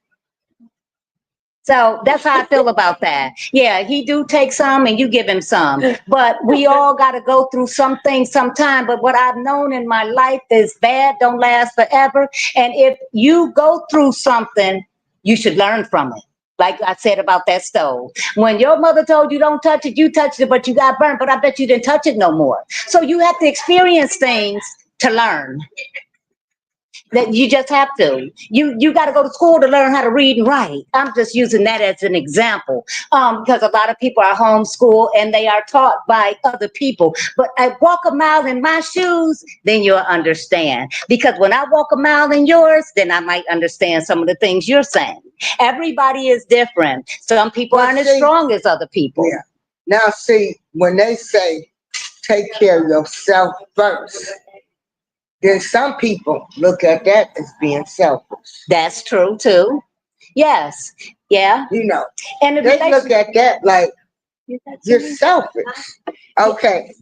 So that's how I feel about that. Yeah, he do take some and you give him some, but we all got to go through some things sometime. But what I've known in my life is bad don't last forever. And if you go through something, you should learn from it. Like I said about that stove. When your mother told you don't touch it, you touched it, but you got burnt. But I bet you didn't touch it no more. So you have to experience things to learn. That you just have to. You got to go to school to learn how to read and write. I'm just using that as an example, because a lot of people are homeschooled and they are taught by other people. But I walk a mile in my shoes, then you'll understand. Because when I walk a mile in yours, then I might understand some of the things you're saying. Everybody is different. Some people But aren't as see- strong as other people. Yeah. Now see, when they say take care of yourself first, then some people look at that as being selfish. That's true too. Yes. Yeah. You know, And the they look relationship. at that like you're selfish. Okay.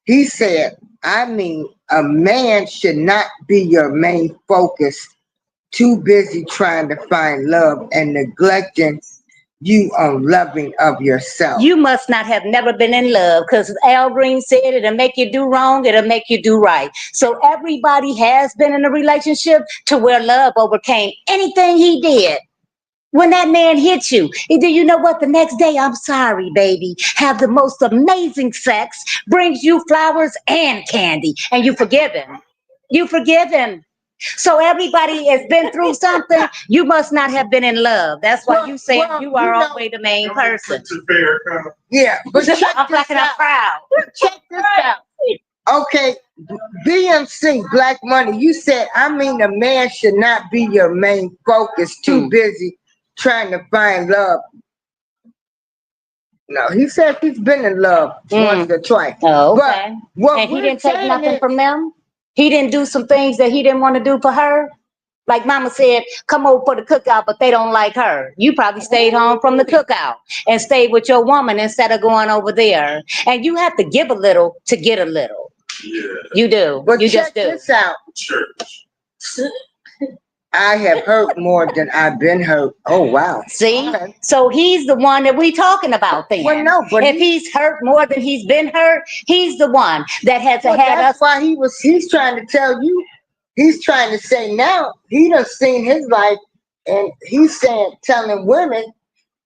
He said, I mean, a man should not be your main focus, too busy trying to find love and neglecting you on loving of yourself. You must not have never been in love, because Al Green said it'll make you do wrong, it'll make you do right. So everybody has been in a relationship to where love overcame anything he did. When that man hit you, do you know what? The next day, I'm sorry, baby. Have the most amazing sex, brings you flowers and candy, and you forgive him. You forgive him. So everybody has been through something. You must not have been in love. That's why you say Well, you are you know- always the main person. Too fair, kind of. Yeah, but check I'm this fucking out. proud. Check this out. Okay, BMC, Black Money, you said, I mean, a man should not be your main focus, too busy trying to find love. No, he said he's been in love once or twice. Oh, okay. What And he we're didn't take saying nothing is- from them? He didn't do some things that he didn't want to do for her? Like mama said, come over for the cookout, but they don't like her. You probably stayed home from the cookout and stayed with your woman instead of going over there. And you have to give a little to get a little. Yeah, You do. But You check just do. this out. church. I have hurt more than I've been hurt. Oh, wow. See? Okay. So he's the one that we talking about then. Well, no, but if he's hurt more than he's been hurt, he's the one that has well, had that's us. why he's trying to tell you, he's trying to say now, he done seen his life, and he's saying, telling women,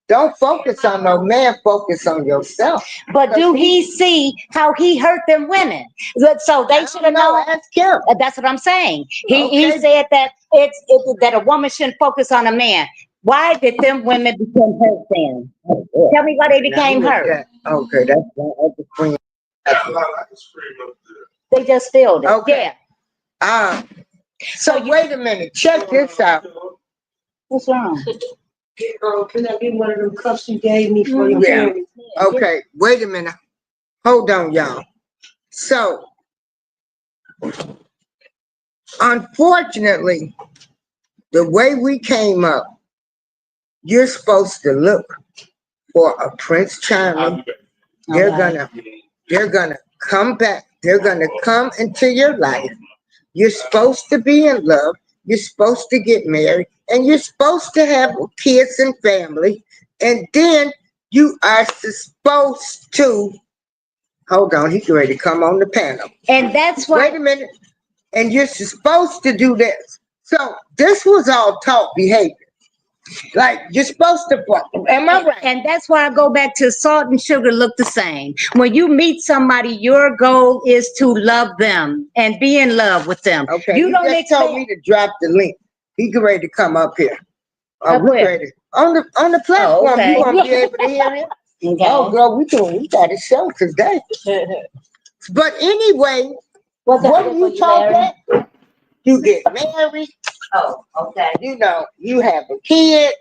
don't focus on no man, focus on yourself. But do he see how he hurt them women? So they should have No, known. ask him. That's what I'm saying. He Okay. said that that a woman shouldn't focus on a man. Why did them women become hurt then? Tell me why they became Now, hurt. Okay, that's my other friend. I can scream up there. They just feel it. Okay. Yeah. So wait a minute, check this out. What's wrong? Can I get one of them cups you gave me for your Yeah. parents? Okay, wait a minute. Hold on, y'all. So, unfortunately, the way we came up, you're supposed to look for a Prince Charming. They're gonna come back. They're gonna come into your life. You're supposed to be in love. you're supposed to get married, and you're supposed to have kids and family, and then you are supposed to, hold on, he's ready to come on the panel. And that's why. Wait a minute. And you're supposed to do this. So this was all taught behavior. Like, you're supposed to, am I right? And that's why I go back to salt and sugar look the same. When you meet somebody, your goal is to love them and be in love with them. Okay, You he don't just told me to drop the link. He get ready to come up here. Oh, Up we where? ready. On the platform, okay. you gonna be able to hear him? Oh, girl, we got a show today. But anyway, what do you talk at? You get married, Oh, okay. you know, you have a kid,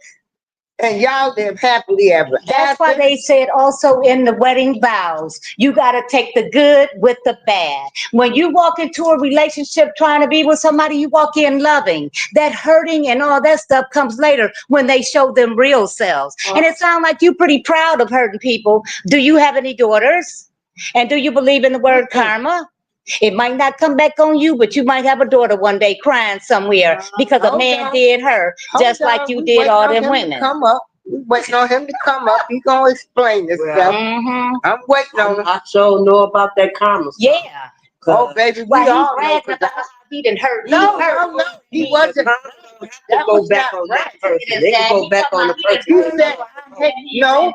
and y'all live happily ever That's why after. they said also in the wedding vows, you got to take the good with the bad. When you walk into a relationship trying to be with somebody, you walk in loving. That hurting and all that stuff comes later when they show them real selves. And it sounds like you're pretty proud of hurting people. Do you have any daughters? And do you believe in the word karma? It might not come back on you, but you might have a daughter one day crying somewhere because a Hold man on. did her, just Hold like on, you we did waiting all on them him to women. Come up. We waiting on him to come up. He gonna explain this stuff. Mm-hmm. I'm waiting on him. I sure know about that karma. Yeah. Oh, baby, we Why he all know. bragging 'Cause about how he didn't hurt. No, he hurt. no, no. He wasn't. To That go was back not on right. that person. They can go back on the person. He said, no.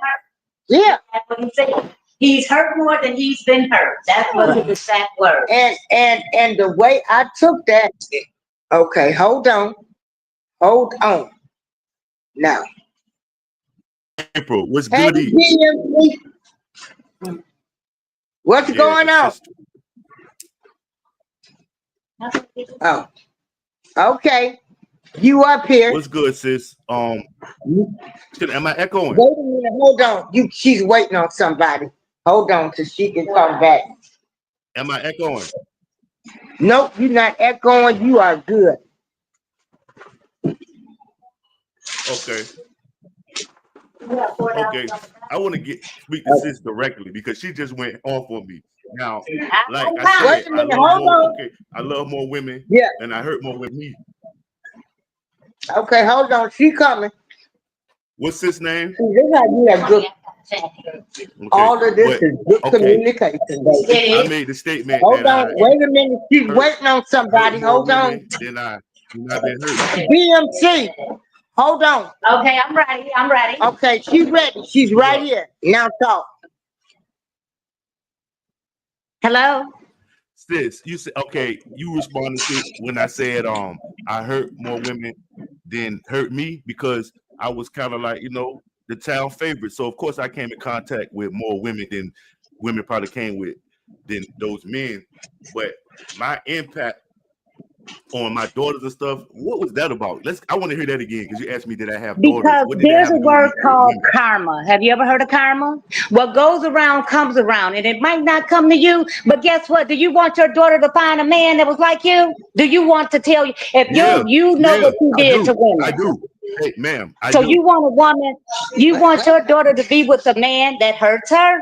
Yeah. That's what he said. He's hurt more than he's been hurt. That's what the exact word. And the way I took that, okay, hold on. Hold on. Now, April, what's hey, good? GMC. What's going on? Oh, okay. You up here. What's good, sis? Am I echoing? Wait a minute, hold on. She's waiting on somebody. Hold on till she can come back. Am I echoing? Nope, you're not echoing. You are good. Okay. Okay. I want to speak to sis directly because she just went off on me. Now, like I Wait said, a minute, hold on. I love more women. Yeah. And I hurt more women. Okay, hold on. She coming. What's sis name? See, this how you have good. Okay. All of this is good communication, baby. I made the statement. Hold on. Wait a minute. She's waiting on somebody. Hold on. Then I've been hurt. BMC. Hold on. Okay, I'm ready. I'm ready. Okay, she's ready. She's right here. Now talk. Hello? Sis, you said, okay, you responded to when I said I hurt more women than hurt me because I was kind of like, the town favorite. So of course I came in contact with more women than women probably came with than those men. But my impact on my daughters and stuff, what was that about? I want to hear that again because you asked me, did I have daughters? Because What did that there's have a to do with word me? called karma. Have you ever heard of karma? What goes around comes around, and it might not come to you, but guess what? Do you want your daughter to find a man that was like you? Do you want to tell you if you know what you did to women? I do. Hey, ma'am, I So do. you want a woman, you want your daughter to be with a man that hurts her?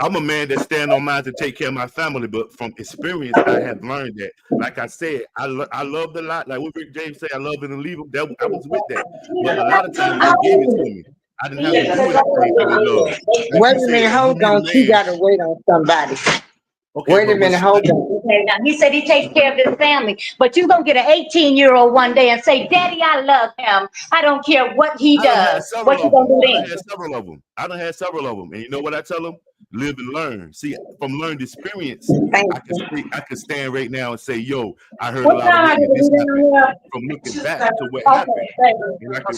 I'm a man that stand on mine to take care of my family, but from experience, I have learned that. Like I said, I loved a lot. Like what Rick James say, I love it and leave him. I was with that. But a lot of times they gave it to me. I didn't have to do anything for the love. Like Wait you a minute, said, hold you need a on. She man. gotta wait on somebody. Okay, Wait a but minute, hold on. Okay, now he said he takes care of his family, but you gonna get an 18-year-old one day and say, Daddy, I love him. I don't care what he does. What you gonna do I then? done had several of them. And you know what I tell them? Live and learn. See, from learned experience, I can stand right now and say, yo, I heard a lot of women. This happened. From looking back to what happened. And I can,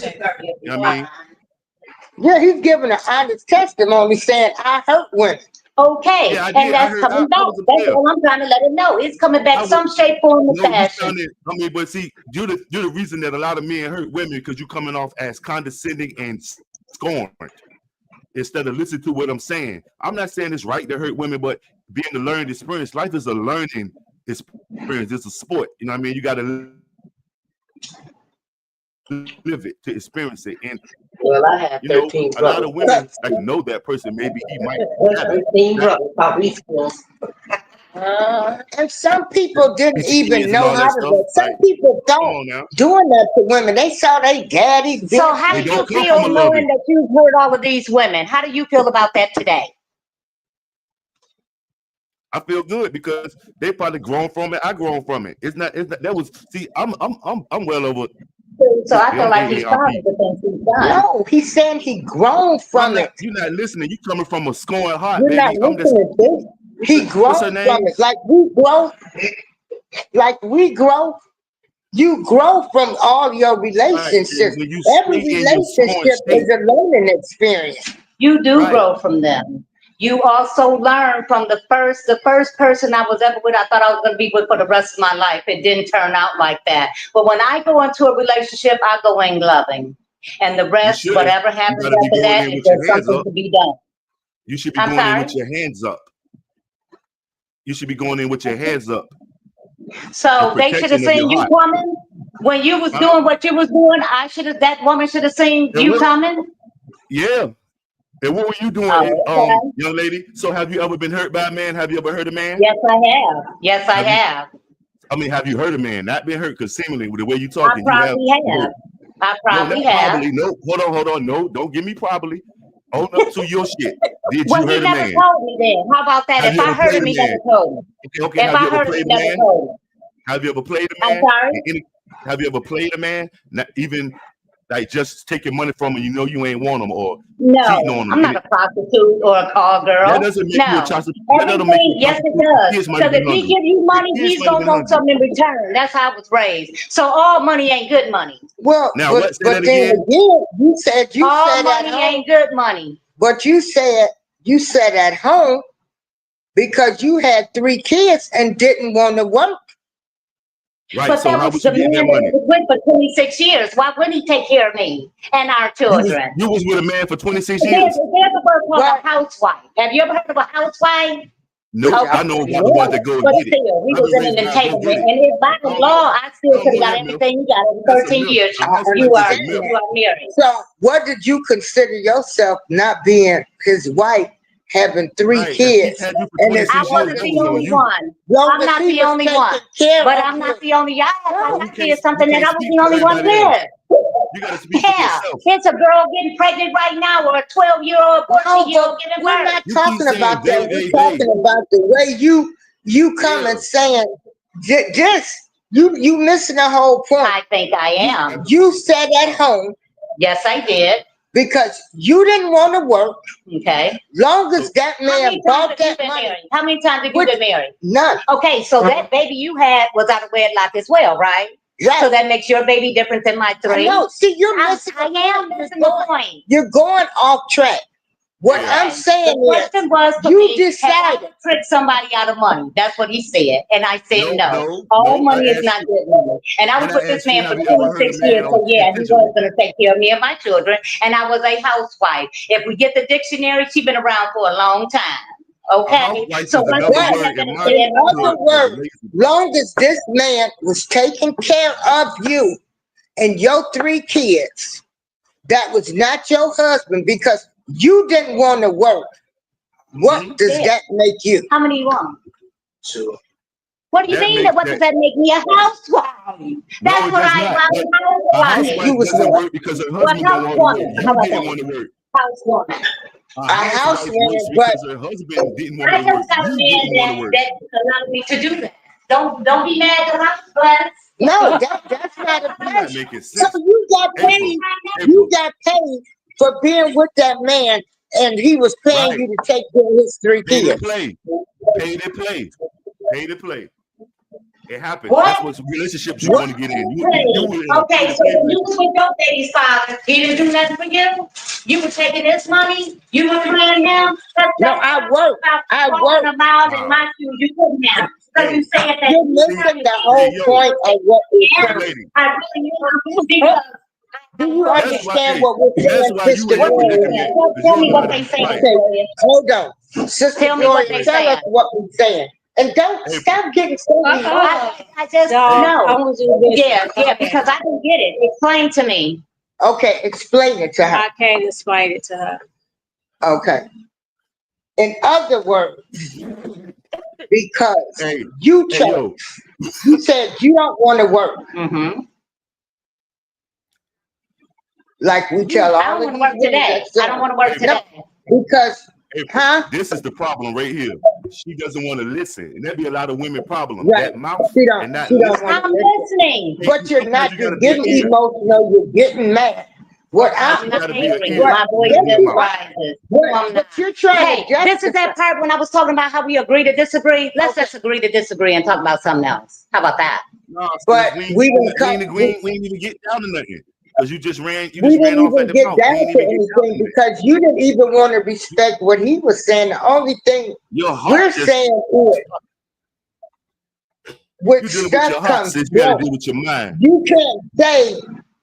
you know what I mean? Yeah, he's giving an honest testimony saying, I hurt women. Okay, Yeah, I and did. that's coming back. That's all I'm trying to let him know. It's coming back some shape, form, or fashion. But see, you're the reason that a lot of men hurt women because you're coming off as condescending and scorned instead of listening to what I'm saying. I'm not saying it's right to hurt women, but being a learned experience, life is a learning experience. It's a sport. You know what I mean? You got to live it to experience it. And Well, I have 13 a lot of women brothers. like know that person. Maybe he might have 13 brothers, probably. And some people didn't Get your even kids and know all how that to stuff. vote. Some Like, people come don't on now. doing that to women. They saw their daddy. So how They do don't you come feel from a loving. knowing that you've hurt all of these women? How do you feel about that today? I feel good because they probably grown from it. I grown from it. It's not that was see, I'm well over So I feel I'm like he's proud AARP. of the things he's done. No, he's saying he grown from it. You're not listening. You coming from a scorned heart, You're not baby. I'm just listening to this. He grown what's her from name? it. Like we grow. You grow from all your Right. relationships. When you Every stay in your scorned relationship state. is a learning experience. You do Right. grow from them. You also learn from the first person I was ever with. I thought I was going to be with for the rest of my life. It didn't turn out like that. But when I go into a relationship, I go in loving. And the rest, shouldn't. whatever You happens gotta be after going that, in is with your just hands something up. to be done. You should be I'm going in sorry? with your hands up. You should be going in with your hands up. So The they should have protection of seen your you heart. coming. When you was Huh? doing what you was doing, that woman should have seen And you what- coming. Yeah. And what were you doing, Oh, okay. young lady? So have you ever been hurt by a man? Have you ever hurt a man? Yes, I have. Yes, I Have you- have. I mean, have you hurt a man? Not been hurt, because seemingly with the way you I talking, you have. probably have. I No, probably not have. probably. No, hold on. No, don't give me probably. Own up to your shit. Did Well, you he hurt a never man? told me then. How about that? Have If you I ever heard played him, a he man? never told me. Okay. If Have I you ever heard him, he played a never man? told me. Have you ever played a I'm man? sorry? Have you ever played a man? Not even like just taking money from him. You know you ain't want him, or cheating No, on him. I'm not a prostitute or a call girl. That doesn't make you a No. child. That doesn't make you Everything, a yes, it prostitute. does. Kids might have Because if been he hungry. give you money, Kids he's might have gonna been want hungry. something in return. That's how I was raised. So all money ain't good money. Well, Now, but, what? Say but that then again. you said All at money home, ain't good money. but you said at home because you had 3 kids and didn't want to work. Right. But So that how was was the you getting man that that money? was with for 26 years. Why wouldn't he take care of me and our children? You was with a man for 26 There's years. a word called Right. a housewife. Have you ever heard of a housewife? No, Okay. I know about the ones that go and But get it. still, we I've was been in an raised by a go entanglement. get it. And if by the I don't law, know. I still I don't could have know got that milk. everything you got in That's a 13 milk. years. A housewife You is are, a milk. you are married. So what did you consider yourself not being his wife, having 3 Right. If kids? he had you for And if 26 I years, wasn't that the was on only you. one. long I'm as not he the was only taking one. care But of I'm you, not the only y'all. No, I you did can't something and I was speak the for only one everybody else. there. You gotta speak for Yeah, yourself. it's a girl getting pregnant right now, or a 12-year-old, no, 14-year-old but giving we're birth. not You keep talking saying about they, that. they, We're talking about the way you come Yeah. and saying this. You missing the whole point. I think I am. You sat at home Yes, I did. because you didn't want to work. Okay. Long as that How man many times bought have you that been money, married? How many times have you What- been married? none. Okay, so that baby you had was out of wedlock as well, right? So Right. that makes your baby different than my I 3. know. See, you're I missing. am missing the point. You're going off track. What Yeah. I'm saying The is, question was to you me, have I decided. tricked somebody out of money? That's what he said. And I said no. No. All money I is asked not you- good money. And I was And I with this asked you, man for have you ever heard a 26 years. man So on yeah, he intentionally? was going to take care of me and my children. And I was a housewife. If we get the dictionary, she's been around for a long time. A Okay. housewife So is once another I word had in that my said, In other book of words, relationship. long as this man was taking care of you and your 3 kids, that was not your husband because you didn't want to work. What Mhm. does that make you? how many you want? 2. What do you That mean? makes What does that make me? A housewife. That's No, it what does I not. was. A housewife You was doesn't what? work because her Well, husband don't want to work. housewoman. How You about didn't that? want to work. Housewoman. A housewoman, housewife works but- because her husband didn't want I to work. just got a You man didn't want to work. that allowed me to do that. Don't be mad because I'm blessed. No, that's not a You're not pleasure. making So sense. you got paid. You got paid for being with that man, and he was paying Right. you to take care of his 3 Pay to kids. play. Pay to play. Pay to play. It happens. What? That's what relationships you want to get in. You were in a Okay, pay to so play when you was with your baby's father, he didn't do nothing for you? You were taking his money? You were paying him? No, I work. I work. Walking around in my shoes, you couldn't have. So you said that. You're missing the whole yo. point of what we're Yeah. saying. lady. I really knew because. Do you That's understand why- what we're that's saying, why you Sister in your Gloria? predicament. Tell Because me you what don't they know saying. how to Okay, fight. hold on. Sister Tell me what Gloria, they tell us saying. what we're saying. And don't Hey. stop getting so I just No, I know. want you to listen. Yeah, because I didn't get it. Explain to me. Okay, explain it to her. I can't explain it to her. Okay. In other words, because Hey, you hey, chose. yo, You said you don't want to work. Mm-hmm. Like we tell I all don't of want to these work women today. that I don't want to work Hey, today. because, April, huh? this is the problem right here. She doesn't want to listen, and that be a lot of women problem. Right. That mouth She don't. and not She don't listening. want to I'm listen. listening. But you're not. You You're gotta be an getting ear. emotional. You're getting mad. What I'm You not gotta be an angry. ear. My voice You gotta be a just mouth. rises. What you're trying Hey, to this is that justify. part when I was talking about how we agree to disagree. Let's just agree to disagree and talk about something else. How about that? No, But sis, we didn't we ain't even get down to nothing. Because you just ran We off didn't at even the get mouth. down We ain't to even get down anything to that. because you didn't even want to respect what he was saying. The only thing Your heart we're just, saying is, with you dealing with your stuff heart, comes sis. You gotta growth. deal with your mind. You can't say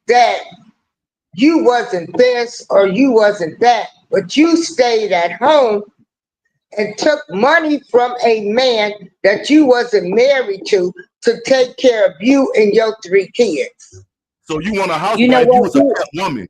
that you wasn't this or you wasn't that, but you stayed at home and took money from a man that you wasn't married to take care of you and your 3 kids. So you want a housewife, You know you what? was a kept woman.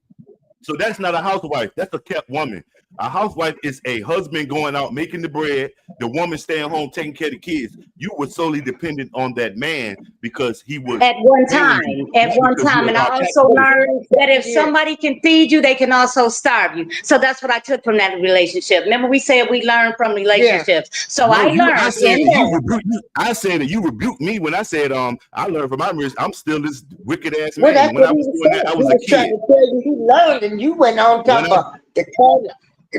So that's not a housewife, that's a kept woman. A housewife is a husband going out making the bread, the woman staying home taking care of the kids. You were solely dependent on that man because he was At one paying time, you, at not one because you time. were And I about also that. learned that if somebody can feed you, they can also starve you. So that's what I took from that relationship. Remember we said we learn from relationships. So No, I I learned said in that you that. rebuked you. I said that you rebuked me when I said I learned from my marriage. I'm still this wicked ass Well, man. that's When what I he was was doing saying. that, I He was a was trying kid. to tell you he learned, and you went on When top I of the corner.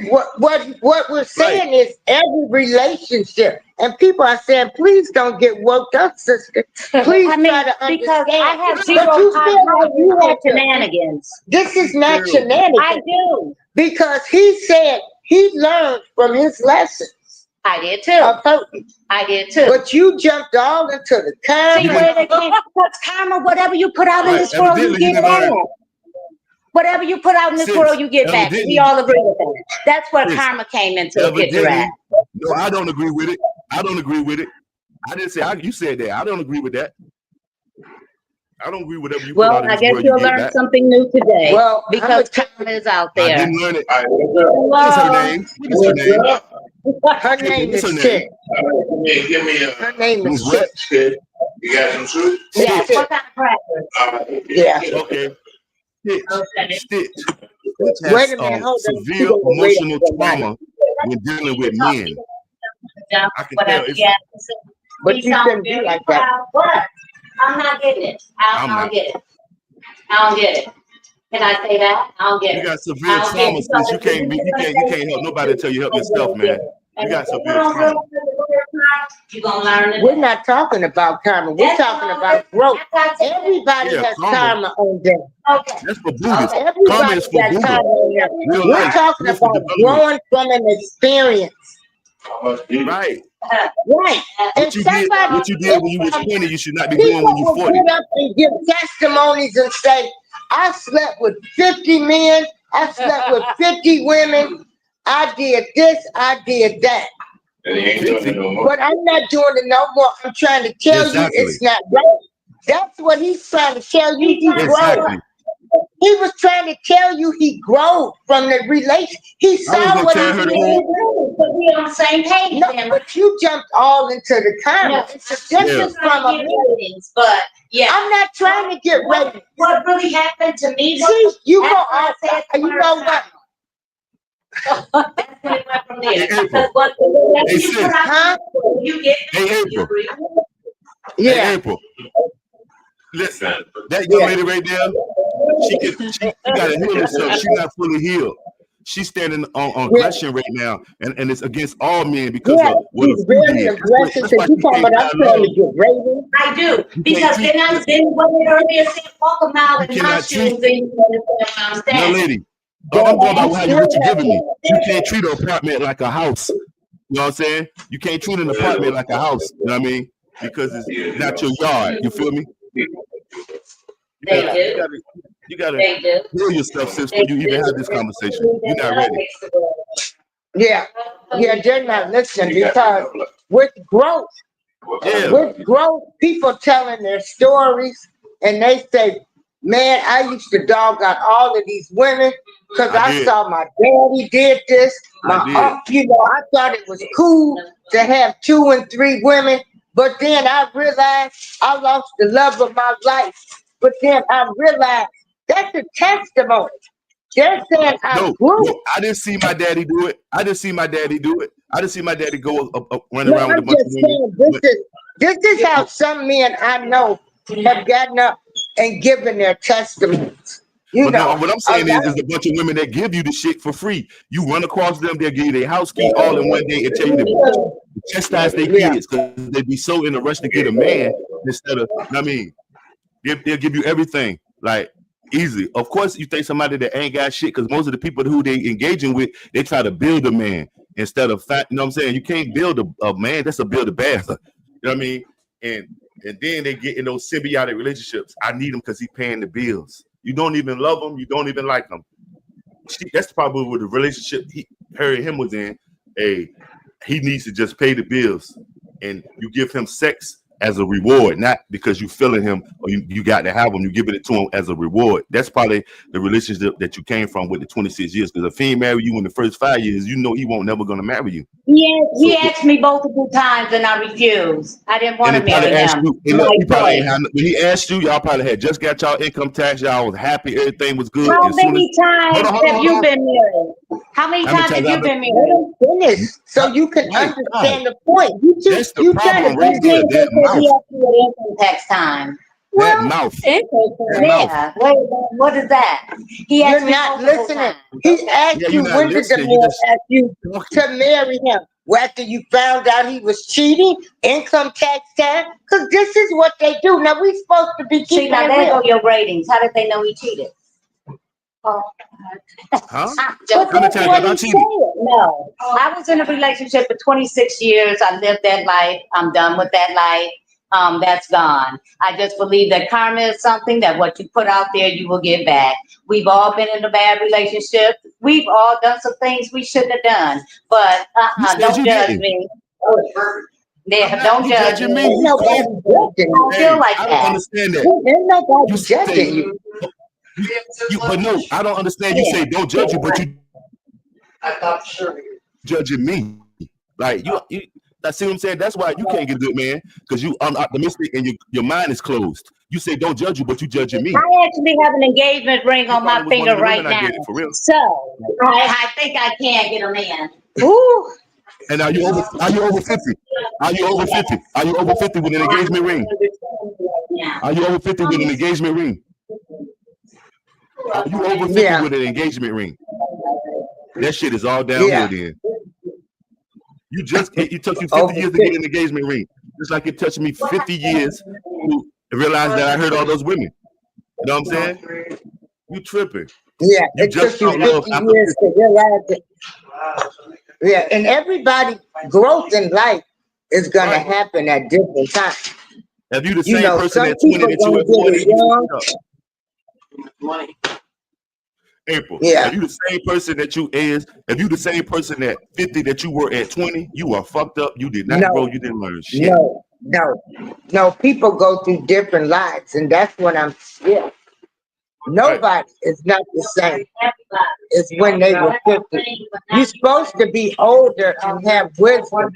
What we're saying is every relationship, and people are saying, please don't get worked up, sister. Please I mean, try to because I understand. have But zero you feel like you tolerance have for to. shenanigans. This is not Girl. shenanigans. I do. Because he said he learned from his lessons I did too. of hurting. I did too. But you jumped all into the See karma. where they came? That's karma. Whatever you put out in Right, this world, you evidently you get didn't learn. back. Whatever you put out in this Sis, world, you get back. We evidently, all agree with that. That's where sis, karma came into the picture evidently. at. No, I don't agree with it. I don't agree with it. I didn't say you said that. I don't agree with that. I don't agree with whatever you put Well, out in I this guess world, you you'll get learn back. something new today. Well, because karma is out I there. didn't learn it. All right, What is her name? What is her name? her name What's is her name? Sid. give me Her name Miss is what? Sid. you got some truth? Yes, Sid. what kind of practice? Yeah. Okay. Stitch. Okay. Stitch. Stitch Wait has a minute, hold on. severe emotional trauma when dealing with men. I can tell it's But you shouldn't be like that. But I'm not getting it. I I'm don't not. get it. I don't get it. Can I say that? I don't get You it. got severe trauma, sis. You can't help nobody until you help yourself, man. You got severe trauma. You gonna learn it. We're not talking about karma. We're talking about growth. Everybody Yeah, has karma. karma on them. Okay. That's for Buddhists. Karma Everybody is for got Buddha. karma on them. Real We're life. talking Spiritual about development. growing from an experience. Right. Right. And What you did when you was 20, you should not be doing people when you will 40. get up and give testimonies and say, I slept with 50 men, I slept with 50 women, I did this, I did that. And he ain't doing it no more. But I'm not doing it no more. I'm trying to tell Exactly. you it's not right. That's what he's trying to tell you. He grew. Exactly. He was trying to tell you he grew from the relation. He I was saw gonna what tell he her to did. go. But we on the same page No, then. but you jumped all into the karma. It's a difference from a man. But yeah. I'm not trying to get ready. What really happened to me? See, you go That's why off. I said You know what? That's when it went from there. Hey, April. Because what Hey, sis. Huh? you get Hey, April. Hey, Yeah. April. Listen, that young lady right there, she gotta heal herself. She's not fully healed. She's standing on aggression right now, and it's against all men because Yeah, of what she's you very did. aggressive. That's So why you she talking can't about I'm find trying love. to get raised? I do. You Because can't then what it earlier said, walk a mile in my cannot shoes, treat- then you understand what I'm Young saying. lady, I'm going by what you're giving me. You can't treat an apartment like a house. You know what I'm saying? You can't treat an apartment like a house. You know what I mean? Because it's not your yard. You feel me? You gotta They do. heal yourself, sis, before you even have this conversation. You're not ready. Yeah. Yeah, they're not listening because with growth, people telling their stories and they say, man, I used to dog out all of these women because I I did. saw my daddy did this. I did. I thought it was cool to have 2 and 3 women, but then I realized I lost the love of my life. But then I realized that's a testimony. They're saying I No, grew. no, I didn't see my daddy do it. I didn't see my daddy do it. I didn't see my daddy go run No, around with a I'm bunch of just women. saying this is how some men I know have gotten up and given their testimonies. You But no, know, what I'm a saying lot is a bunch of women that give you the shit for free. You run across them, they'll give you their house key all in one day and tell you to chastise their Yeah. kids because they be so in a rush to get a man instead of, I mean, they'll give you everything like easy. Of course, you think somebody that ain't got shit because most of the people who they engaging with, they try to build a man instead of you know what I'm saying? You can't build a man, that's a build a bear. You know what I mean? And then they get in those symbiotic relationships. I need him because he's paying the bills. You don't even love him, you don't even like him. That's probably what the relationship her and him was in. He needs to just pay the bills, and you give him sex as a reward, not because you feeling him or you got to have him. You giving it to him as a reward. That's probably the relationship that you came from with the 26 years. Because if he ain't marry you in the first 5 years, you know he won't never gonna marry you. He asked me multiple times and I refused. I didn't want to And he probably marry asked him. you. And look, My he probably ain't choice. had, when he asked you, y'all probably had just got y'all income tax. Y'all was happy, everything was good. How As soon as many times hold on, have you been married? How many How many times have times you I've been Let married? them finish so you can Right, understand the point. that's the You trying problem to right You there. can't That say he mouth, asked you at income tax time. that Well, mouth, income that tax. mouth. Yeah. Wait, what is that? He asked You're me not multiple listening. times. He asked Yeah, you, you're not when did the listening. You man just ask you talking. to marry him? Well, after you found out he was cheating, income tax time? Because this is what they do. Now, we supposed to be See, keeping now it there real. go your ratings. How did they know he cheated? Oh, Huh? I'm But joking. How many that's times what have I he cheated? said. No, I was in a relationship for 26 years. I lived that life. I'm done with that life. That's gone. I just believe that karma is something that what you put out there, you will get back. We've all been in a bad relationship. We've all done some things we shouldn't have done. But You said don't you judge didn't. me. Yeah, don't You judge judging me. me. Ain't You nobody said, judging I don't you. feel hey, like I don't that. understand that. Ain't You nobody say, judging you. but no, I don't understand. You Yeah. say don't judge you, but you I thought sure. judging me. Like you I see what I'm saying? That's why you can't get a good man, because you unoptimistic and your mind is closed. You say don't judge you, but you judging me. I actually have an engagement ring You on my probably was one of finger the right women I now. dated for real. So I think I can get a man. Ooh. And are you over 50? Are you over 50? Are you over 50 with an engagement ring? Are you over 50 with an engagement ring? Are you over 50 Yeah, with an engagement ring? That shit is all yeah. downhill then. It took you 50 Over years to 50. get an engagement ring. Just like it touched me 50 years to realize that I heard all those women. You know what I'm saying? You tripping. Yeah, You it just took you found love 50 after years to realize it. Yeah, and everybody growth in life is gonna Right. happen at different times. If you the You same know, person some at 20 people that you gonna at get 40, it you young. fucked up. Money. April. Yeah. If you the same person that you is, if you the same person at 50 that you were at 20, you are fucked up. You did not grow. No, You didn't learn shit. no. People go through different lives, and that's what I'm. Yeah, Right. nobody is not the same as when they were 50. You're supposed to be older and have wisdom.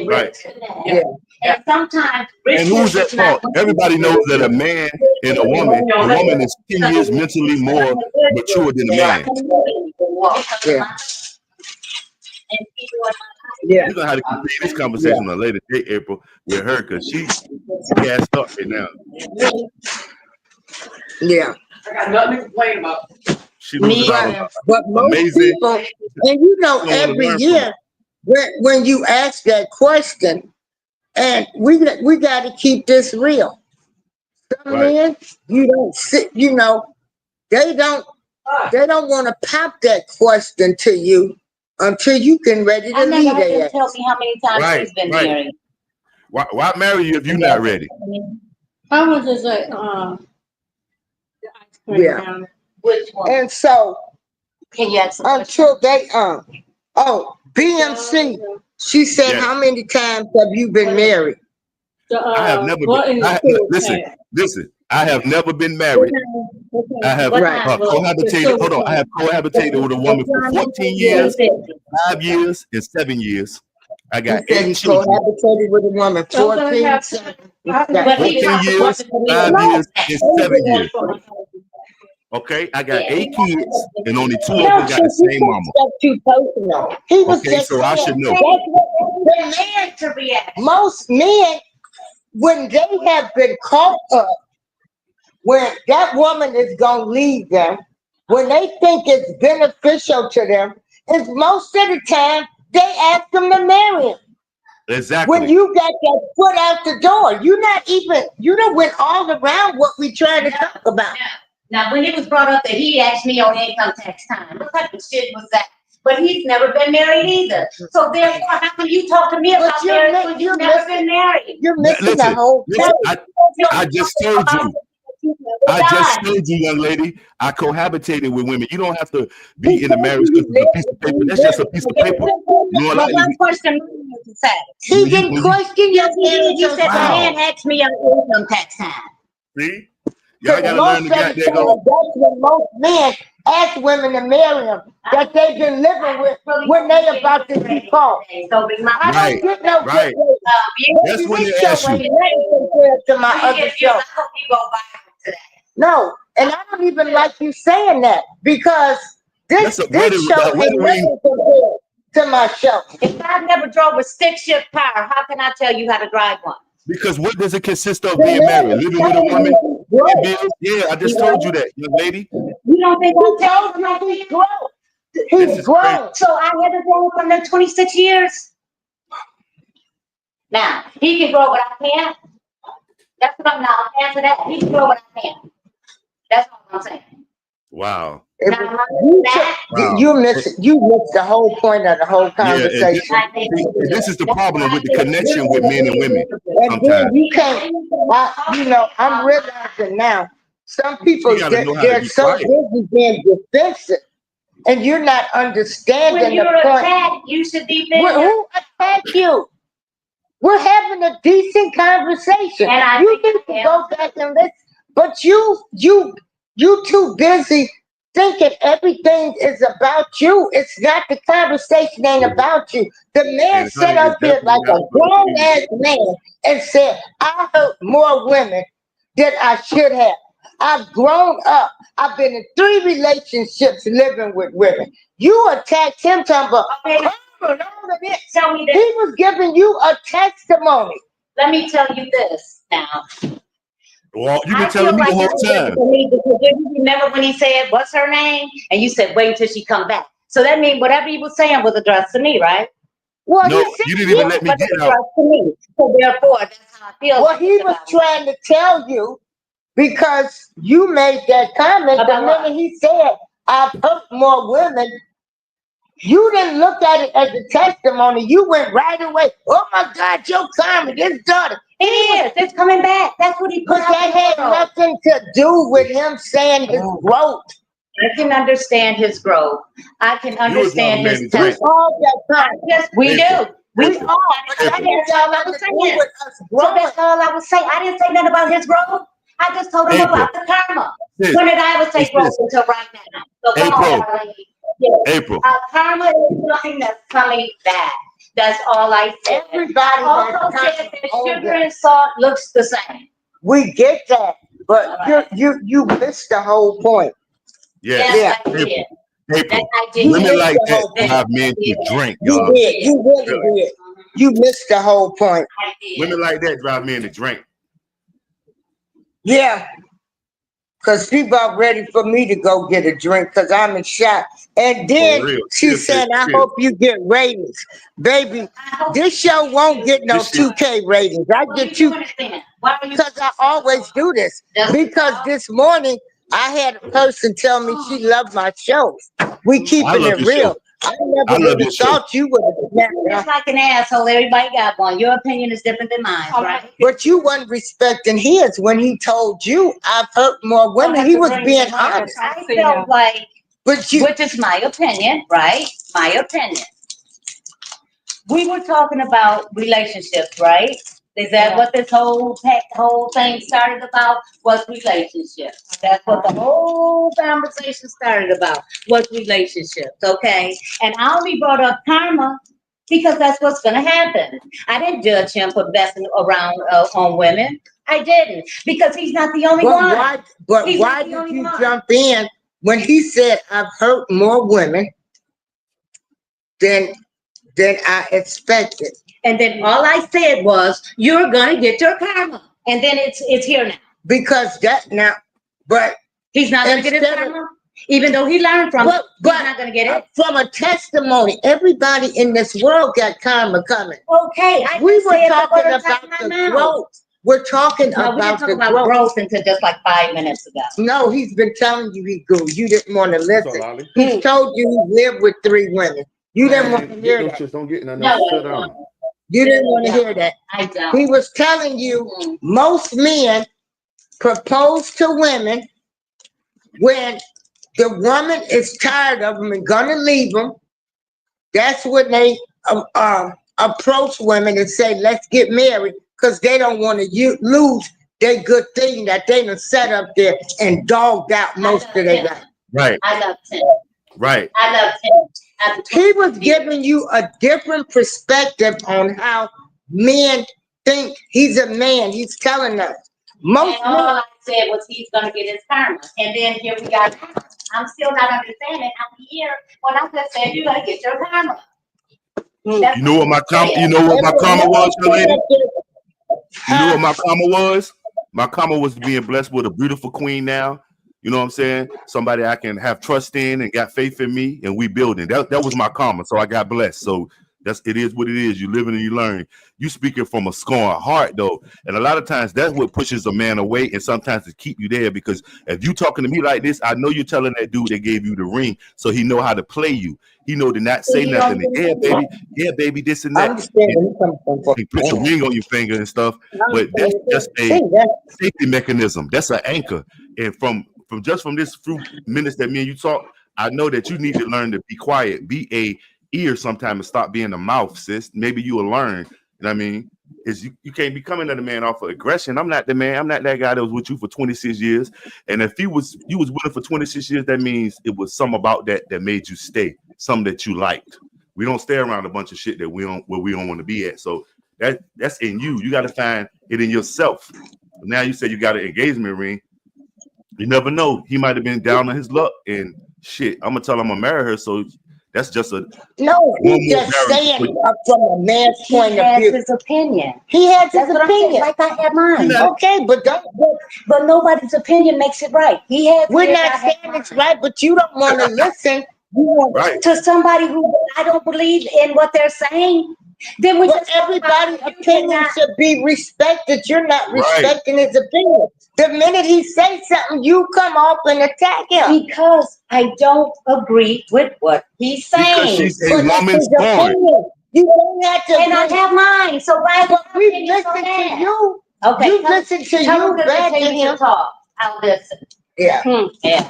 Right. Yeah, And sometimes And who's at fault? Everybody knows that a man and a woman is 10 years mentally more mature than a man. yeah, yeah, We're gonna have to continue this yeah, conversation on a later date, April, with her, because she gassed up right now. yeah. I got nothing to complain about. She loses out on But most amazing. people, and you know, You don't want to every learn from year when you ask that question, and we got to keep this real. Some Right. men, you don't sit, you know, they don't want to pop that question to you until you can ready I to never leave had them there. tell me how many times Right, she's been right. married. Why marry you if you're not ready? How much is it? The ice cream Yeah. down there? Which one? And so Can you answer the question? until they BMC, she said, Yes. how many times have you been married? I have never what been. in the food Listen. I have never been married. I have Right. cohabitated. Hold on. I have cohabitated with a woman for 14 years, 5 years, and 7 years. I You got said 8 he children, cohabitated with a woman, Somebody 14, have- 7. But he 14 years, 5 years, and 7 years. Okay, I got 8 kids, and only 2 of them got the same mama. That's too personal. He was Okay, just so I saying, should know. that's what the man, To react. most men, when they have been caught up, when that woman is gonna leave them, when they think it's beneficial to them, it's most of the time they ask them to marry him. When Exactly. you got that foot out the door, you don't went all around what we trying to talk about. Now, when it was brought up that he asked me on income tax time, what type of shit was that? But he's never been married either. So therefore, how can you talk to me But about you're marriage mi- when you're you've never missing- been married? You're missing the Listen, whole listen, point. I just told you. I just told you, young lady, I cohabitated with women. You don't have to be in a marriage because it's a piece of paper. That's just a piece of paper. More But likely, one question to say. He didn't question your He said the Wow. man asked me on income tax time. see? Y'all Because gotta learn most the of the goddamn time, go. that's when most men ask women to marry them that they've been living with when they about to depart. So be my. I Right, don't get no right. good rate. That's when This they show ask you. ain't nothing compared to my other show. I hope you go viral today. No, and I don't even like you saying that because this That's a this show wedding ain't ring. nothing compared to my show. If I've never drove a stick shift car, how can I tell you how to drive one? Because what does it consist of being married? Living with a woman? Paying bills? Yeah, I just told you that, young lady. You don't think He I'm told you he's grown. This He's is grown. so I haven't grown from them 26 years? Now, he can grow what I can't. That's what I'm not answer that. He can grow what I can't. That's all I'm saying. Wow. It Now, was- you that- Wow. you missed the whole point of the whole Yeah, and conversation. this is the problem with the connection with men and women. And then Sometimes. you can't, I'm realizing now, some people, You gotta know how to they're be so quiet. busy being defensive. And you're not When understanding you're the point. attacked, you should be Well, there. who attacked you? We're having a decent conversation. And I You think need I to go back and listen. But you too busy thinking everything is about you. It's not. The conversation ain't about you. The man And sat honey, up it's here like definitely a not grown about ass man and said, I hurt more women than I should have. I've grown up. I've been in 3 relationships living with women. You attacked him talking about Okay, "Karma and all of this." tell me He this. was giving you a testimony. Let me tell you this now. Well, you've I been telling feel me the like whole it's time. different for me because you remember when he said, "What's her name?" and you said, "Wait until she come back." So that means whatever he was saying was addressed to me, right? Well, No, he said, you didn't even let me But get it's out. addressed to me. So therefore, that's how I feel. well, he was about it. trying to tell you because you made that comment. The About what? minute he said, I've hurt more women, you didn't look at it as a testimony. You went right away. Oh my God, your karma, this daughter. It is. It's coming back. That's what he put But out that in the had world. nothing to do with him saying his growth. I can understand his growth. I can understand man his to drink. That's all that I time. just, we do. April. We April. are. But that ain't got nothing to do with us So growing. that's all I was saying. I didn't say nothing about his growth. I just told him April. about the karma. Sis, When did I ever say It's growth this. until right now? So come April. on, darling. Yeah. April. Karma is something that's coming back. That's all I said. Everybody I also has said karma that on sugar them. and salt looks the same. We get that, but you missed the whole point. Yes. Yeah. I did. April. I did. Women like the that whole point. drive men to drink, You y'all. did. You really did. You missed the whole point. I did. Women like that drive men to drink. Yeah. Cause she about ready for me to go get a drink because I'm in shock. And then For real. she Yes, said, yes, I yes. hope you get ratings. Baby, I hope this show won't get no This shit- 2K ratings. I What are get you you doing then? Why are you? because I always do this. Does- Because this morning I had a person tell me she loved my shows. We keeping love it your real. show. I I never love would your have show. thought you would have snapped You're up. just like an asshole. Everybody got one. Your opinion is different than mine, right? But you wasn't respecting his when he told you I've hurt more women. He was being honest. I felt like, But you which is my opinion, right? My opinion. We were talking about relationships, right? Is that what this whole thing started about? Was relationships. That's what the whole conversation started about. Was relationships, okay? And I only brought up karma because that's what's gonna happen. I didn't judge him for messing around on women. I didn't, because he's not the only But one. why, but He's why not the did only you one. jump in when he said I've hurt more women than I expected? And then all I said was, "You're gonna get your karma," and then it's here now. Because that now, but He's not gonna get his Instead of- karma, even though he learned from it. but He's not gonna get it. from a testimony, everybody in this world got karma coming. Okay, I We just were said the talking words out about of my the mouth. growth. We're talking No, we didn't about talk the about growth. growth until just like 5 minutes ago. No, he's been telling you he grew. You didn't want to What's up, listen. Lolly? He's told you he lived with 3 women. You didn't want to Man, hear get that. those shits, don't get none. No, Sit I down. don't. You didn't want to hear that. I don't. He was telling you most men propose to women when the woman is tired of them and gonna leave them. That's when they approach women and say, let's get married, because they don't want to lose their good thing that they done set up there and dogged out most of their life. Right, I love Tim. right. I love Tim. He was giving you a different perspective on how men think. He's a man. He's telling us. Most And all men, I said was he's gonna get his karma. And then here we are. I'm still not understanding. I'm here when I just said you're gonna get your karma. That's You know what my karma? You know what my karma was, young lady? You know what my karma was? My karma was being blessed with a beautiful queen now. You know what I'm saying? Somebody I can have trust in and got faith in me, and we building. That was my karma. So I got blessed. So it is what it is. You living and you learn. You speaking from a scorned heart though, and a lot of times that's what pushes a man away, and sometimes to keep you there. Because if you talking to me like this, I know you're telling that dude that gave you the ring, so he know how to play you. He know to not say nothing. And, yeah, baby, this and I that. understand where he comes from. He put the ring on your finger and stuff, but that's just a See, that- safety mechanism. That's an anchor. And from this few minutes that me and you talk, I know that you need to learn to be quiet, be a ear sometime, and stop being a mouth, sis. Maybe you will learn. You know what I mean? Is you can't be coming at a man off of aggression. I'm not the man. I'm not that guy that was with you for 26 years. And if you was with him for 26 years, that means it was something about that made you stay, something that you liked. We don't stay around a bunch of shit that we don't want to be at. So that's in you. You got to find it in yourself. Now you say you got an engagement ring. You never know. He might have been down on his luck and shit. I'm gonna tell him I'm gonna marry her. So that's just a No, One he's more just marriage saying for- from a man's He point of has view. his opinion. He has his That's what I'm saying, opinion. like I have mine. Okay, but don't. But nobody's opinion makes it right. He has. We're his, not I have saying it's mine. right, but you don't want to listen. You want, right. To somebody who I don't believe in what they're saying, then we but just talk about everybody's it. You opinion cannot- should be respected. You're not Right. respecting his opinion. The minute he says something, you come off and attack him. Because I don't agree with what he's Because saying. she's a But that's woman's his born. opinion. You don't have to. And I have mine, so why But would we I opinion so listen to bad? you. Okay, You tell- listen to tell you him to back to continue to him. talk. I'll listen. Yeah. Yeah.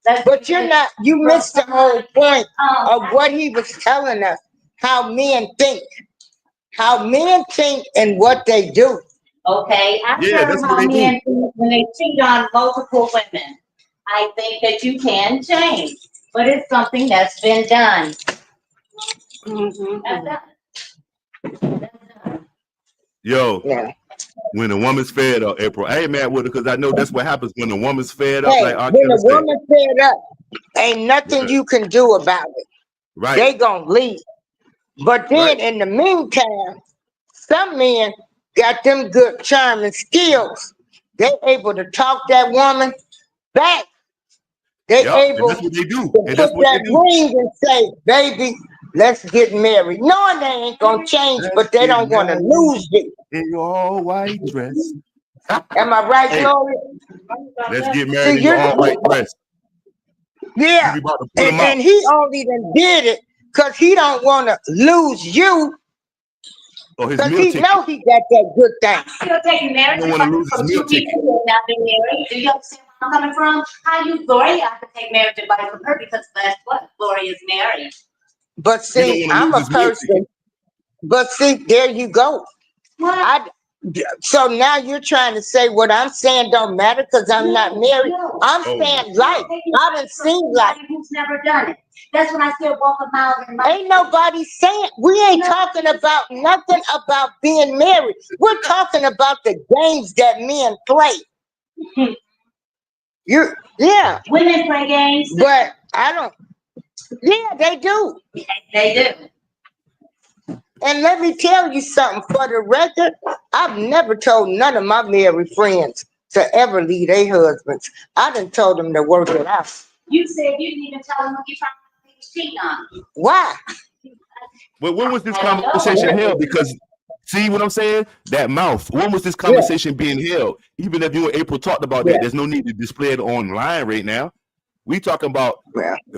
That's- But you're not. You missed the whole point of Um, what he was telling us. How men think. How men think and what they do. Okay, I Yeah, that's learned what how they do. men think when they cheat on multiple women. I think that you can change, but it's something that's been done. Mhm. That's done. That's done. Yo, Yeah. when a woman's fed up, April, I ain't mad with her because I know that's what happens when a woman's fed up. Hey, Like I when can a say, woman fed up, ain't nothing Yeah. you can do about it. right? They gonna leave. But then Right. in the meantime, some men got them good charm and skills. They able to talk that woman back. They Yup, and able that's what they do, to and put that's what that they do. ring and say, baby, let's get married. Knowing they ain't gonna change, but they don't want to lose you. In your all white dress. Am I right, Hey. Gloria? Let's get See, married in your all white dress. Yeah. You be about to put And, them out. and he only done did it because he don't want to lose you, Or his because meal he ticket. know he got that good thing. Still taking marriage I don't wanna advice lose his from meal two people who have not been married. Do you understand where I'm coming from? How you, Gloria, I could take marriage advice from her because that's what Gloria's married. But He don't see, wanna I'm lose a his meal person. But see, there you go. What? I So now you're trying to say what I'm saying don't matter because I'm not married. I'm Oh. saying life. I done seen life. Who's never done it. That's when I still walk a mile in my. Ain't nobody saying we ain't talking about nothing about being married. We're talking about the games that men play. Yeah, Women play games. but I don't. Yeah, they do. They do. And let me tell you something. For the record, I've never told none of my married friends to ever leave their husbands. I done told them to work it out. You said you didn't even tell them when you found out he was cheating on you. Why? But when was this conversation held? Because see what I'm saying? That mouth. When was this conversation being held? Even if you and April talked about that, there's no need to display it online right now. We talking about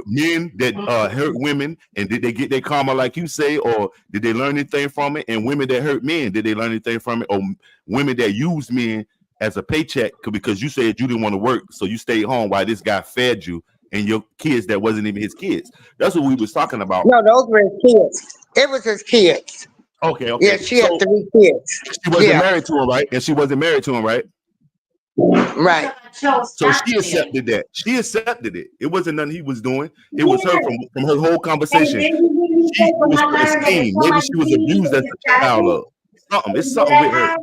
men that hurt women, and did they get their karma like you say, or did they learn anything from it? And women that hurt men, did they learn anything from it? Or women that use men as a paycheck because you said you didn't want to work, so you stayed home while this guy fed you and your kids that wasn't even his kids. That's what we was talking about. No, those were his kids. It was his kids. Okay. Yeah, she had 3 kids. She wasn't married to him, right? And she wasn't married to him, right? Right. So she accepted that. She accepted it. It wasn't nothing he was doing. It was her from her whole conversation. She was esteemed. Maybe she was abused as a child of something. It's something with her.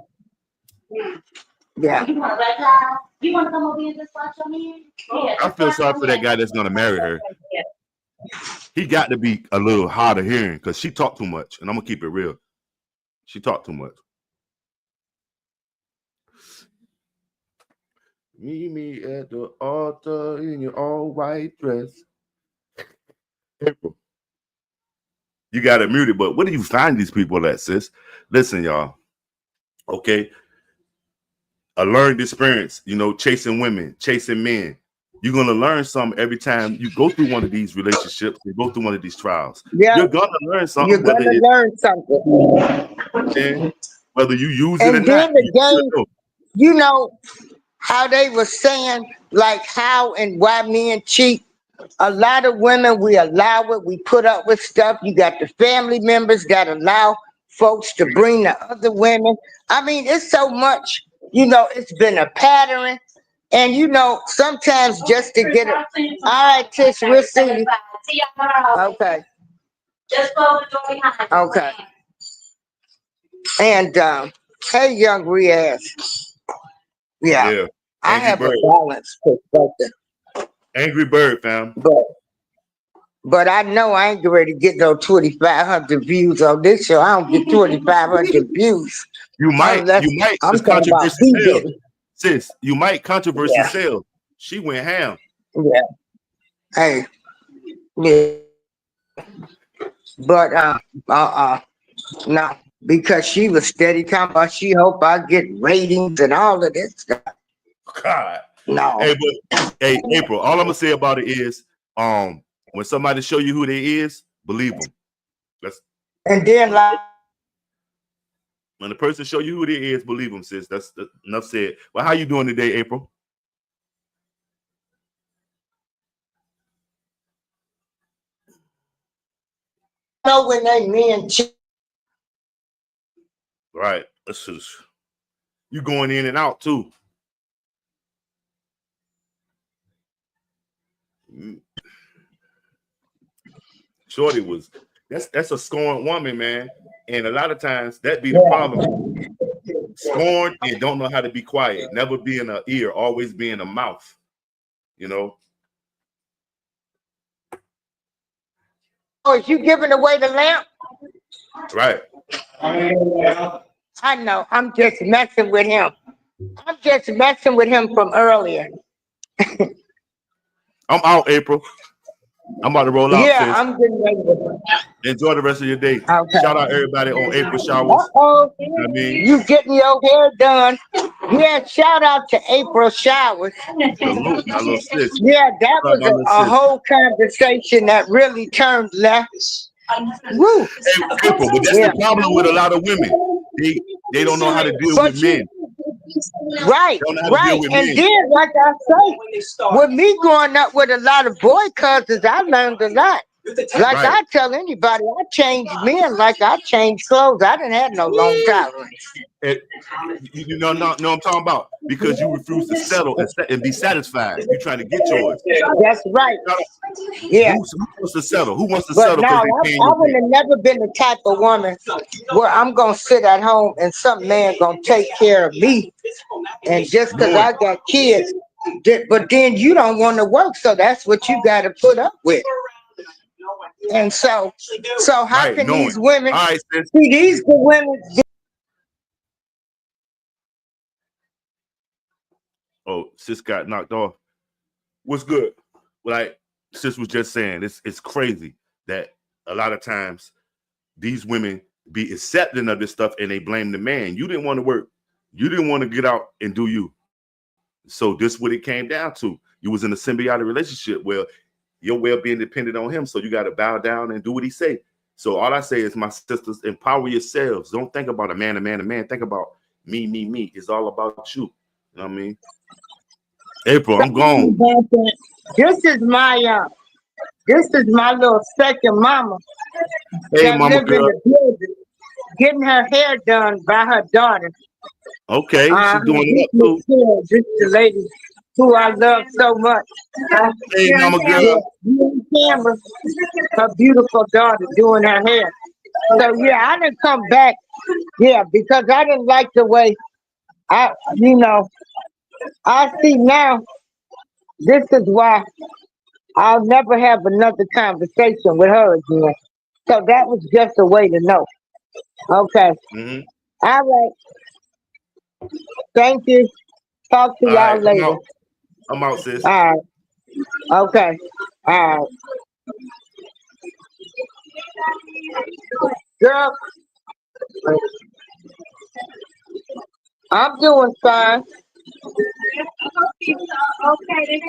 Yeah. You want to red cloud? You want to come over here and just watch on me? Yeah, I feel sorry for that guy that's gonna marry her. He got to be a little hard of hearing because she talked too much, and I'm gonna keep it real. She talked too much. Meet me at the altar in your all white dress. April. You got it muted, but where do you find these people at, sis? Listen, y'all. Okay. A learned experience, chasing women, chasing men. You're going to learn something every time you go through one of these relationships, you go through one of these trials. Yeah. You're going to learn something. You're going to learn something. Whether you use it and or then not. The game, you know how they were saying, like how and why men cheat. A lot of women, we allow it. We put up with stuff. You got the family members that allow folks to bring the other women. I mean, it's so much, it's been a pattern. And, sometimes just to get it. All right, Tish, we'll see you. See y'all. Okay. Just close the door behind you. Okay. And, hey, young Riaz. Yeah. I have a balanced perspective. Angry Bird, fam. But I know I ain't ready to get no 2,500 views on this show. I don't get 2,500 views. You might. I'm talking about sis, you might controversy sales. She went ham. Yeah. Hey. Yeah. But no, because she was steady talking about she hope I get ratings and all of this stuff. God. No. Hey, April, all I'm gonna say about it is when somebody show you who they is, believe them. And then when the person show you who they is, believe them, sis. That's enough said. Well, how you doing today, April? know when they men cheat. Right. This is you going in and out too. Shorty was that's a scorned woman, man. And a lot of times that be the problem. Scorned and don't know how to be quiet. Never be in an ear, always be in a mouth. Oh, is you giving away the lamp? Right. I know. I'm just messing with him. I'm just messing with him from earlier. I'm out, April. I'm about to roll out. Yeah, sis. I'm getting ready to. Enjoy the rest of your day. Okay. Shout out everybody on April Showers. Uh-oh. I mean, You getting your hair done. Yeah, shout out to April Showers. salute, my little sis. Yeah, that was a whole conversation that really turned left. Woo. Hey, April, but that's the problem with a lot of women. They don't know how to deal with men. Right. And then, like I say, with me growing up with a lot of boy cousins, I learned a lot. Like Right. I tell anybody, I change men like I change clothes. I didn't have no long tolerance. You know, no, I'm talking about because you refuse to settle and be satisfied. You're trying to get yours. That's right. Yeah. Who wants to settle? Who wants to But settle now because they paying I your would bill? have never been the type of woman where I'm gonna sit at home and some man gonna take care of me. And just because I got kids, but then you don't want to work, so that's what you got to put up with. And so how Right, can knowing. these women All right, sis. see these the women? Oh, sis got knocked off. What's good? Like sis was just saying, it's crazy that a lot of times these women be accepting of this stuff and they blame the man. You didn't want to work. You didn't want to get out and do you. So this what it came down to. You was in a symbiotic relationship where your well-being depended on him. So you got to bow down and do what he say. So all I say is, my sisters, empower yourselves. Don't think about a man. Think about me. It's all about you. You know what I mean? April, I'm gone. This is my little second mama Hey, that mama live in girl. the building, getting her hair done by her daughter. Okay, she's doing it This too. is the lady who I love so much. Hey, mama girl. Yeah, you on camera, her beautiful daughter doing her hair. So yeah, I didn't come back. Yeah, because I didn't like the way I see now. This is why I'll never have another conversation with her again. So that was just a way to know. Okay. Mm-hmm. All right. Thank you. Talk to All y'all right, later. I'm out, sis. All right. Okay. All right. Girl, I'm doing fine. Okay,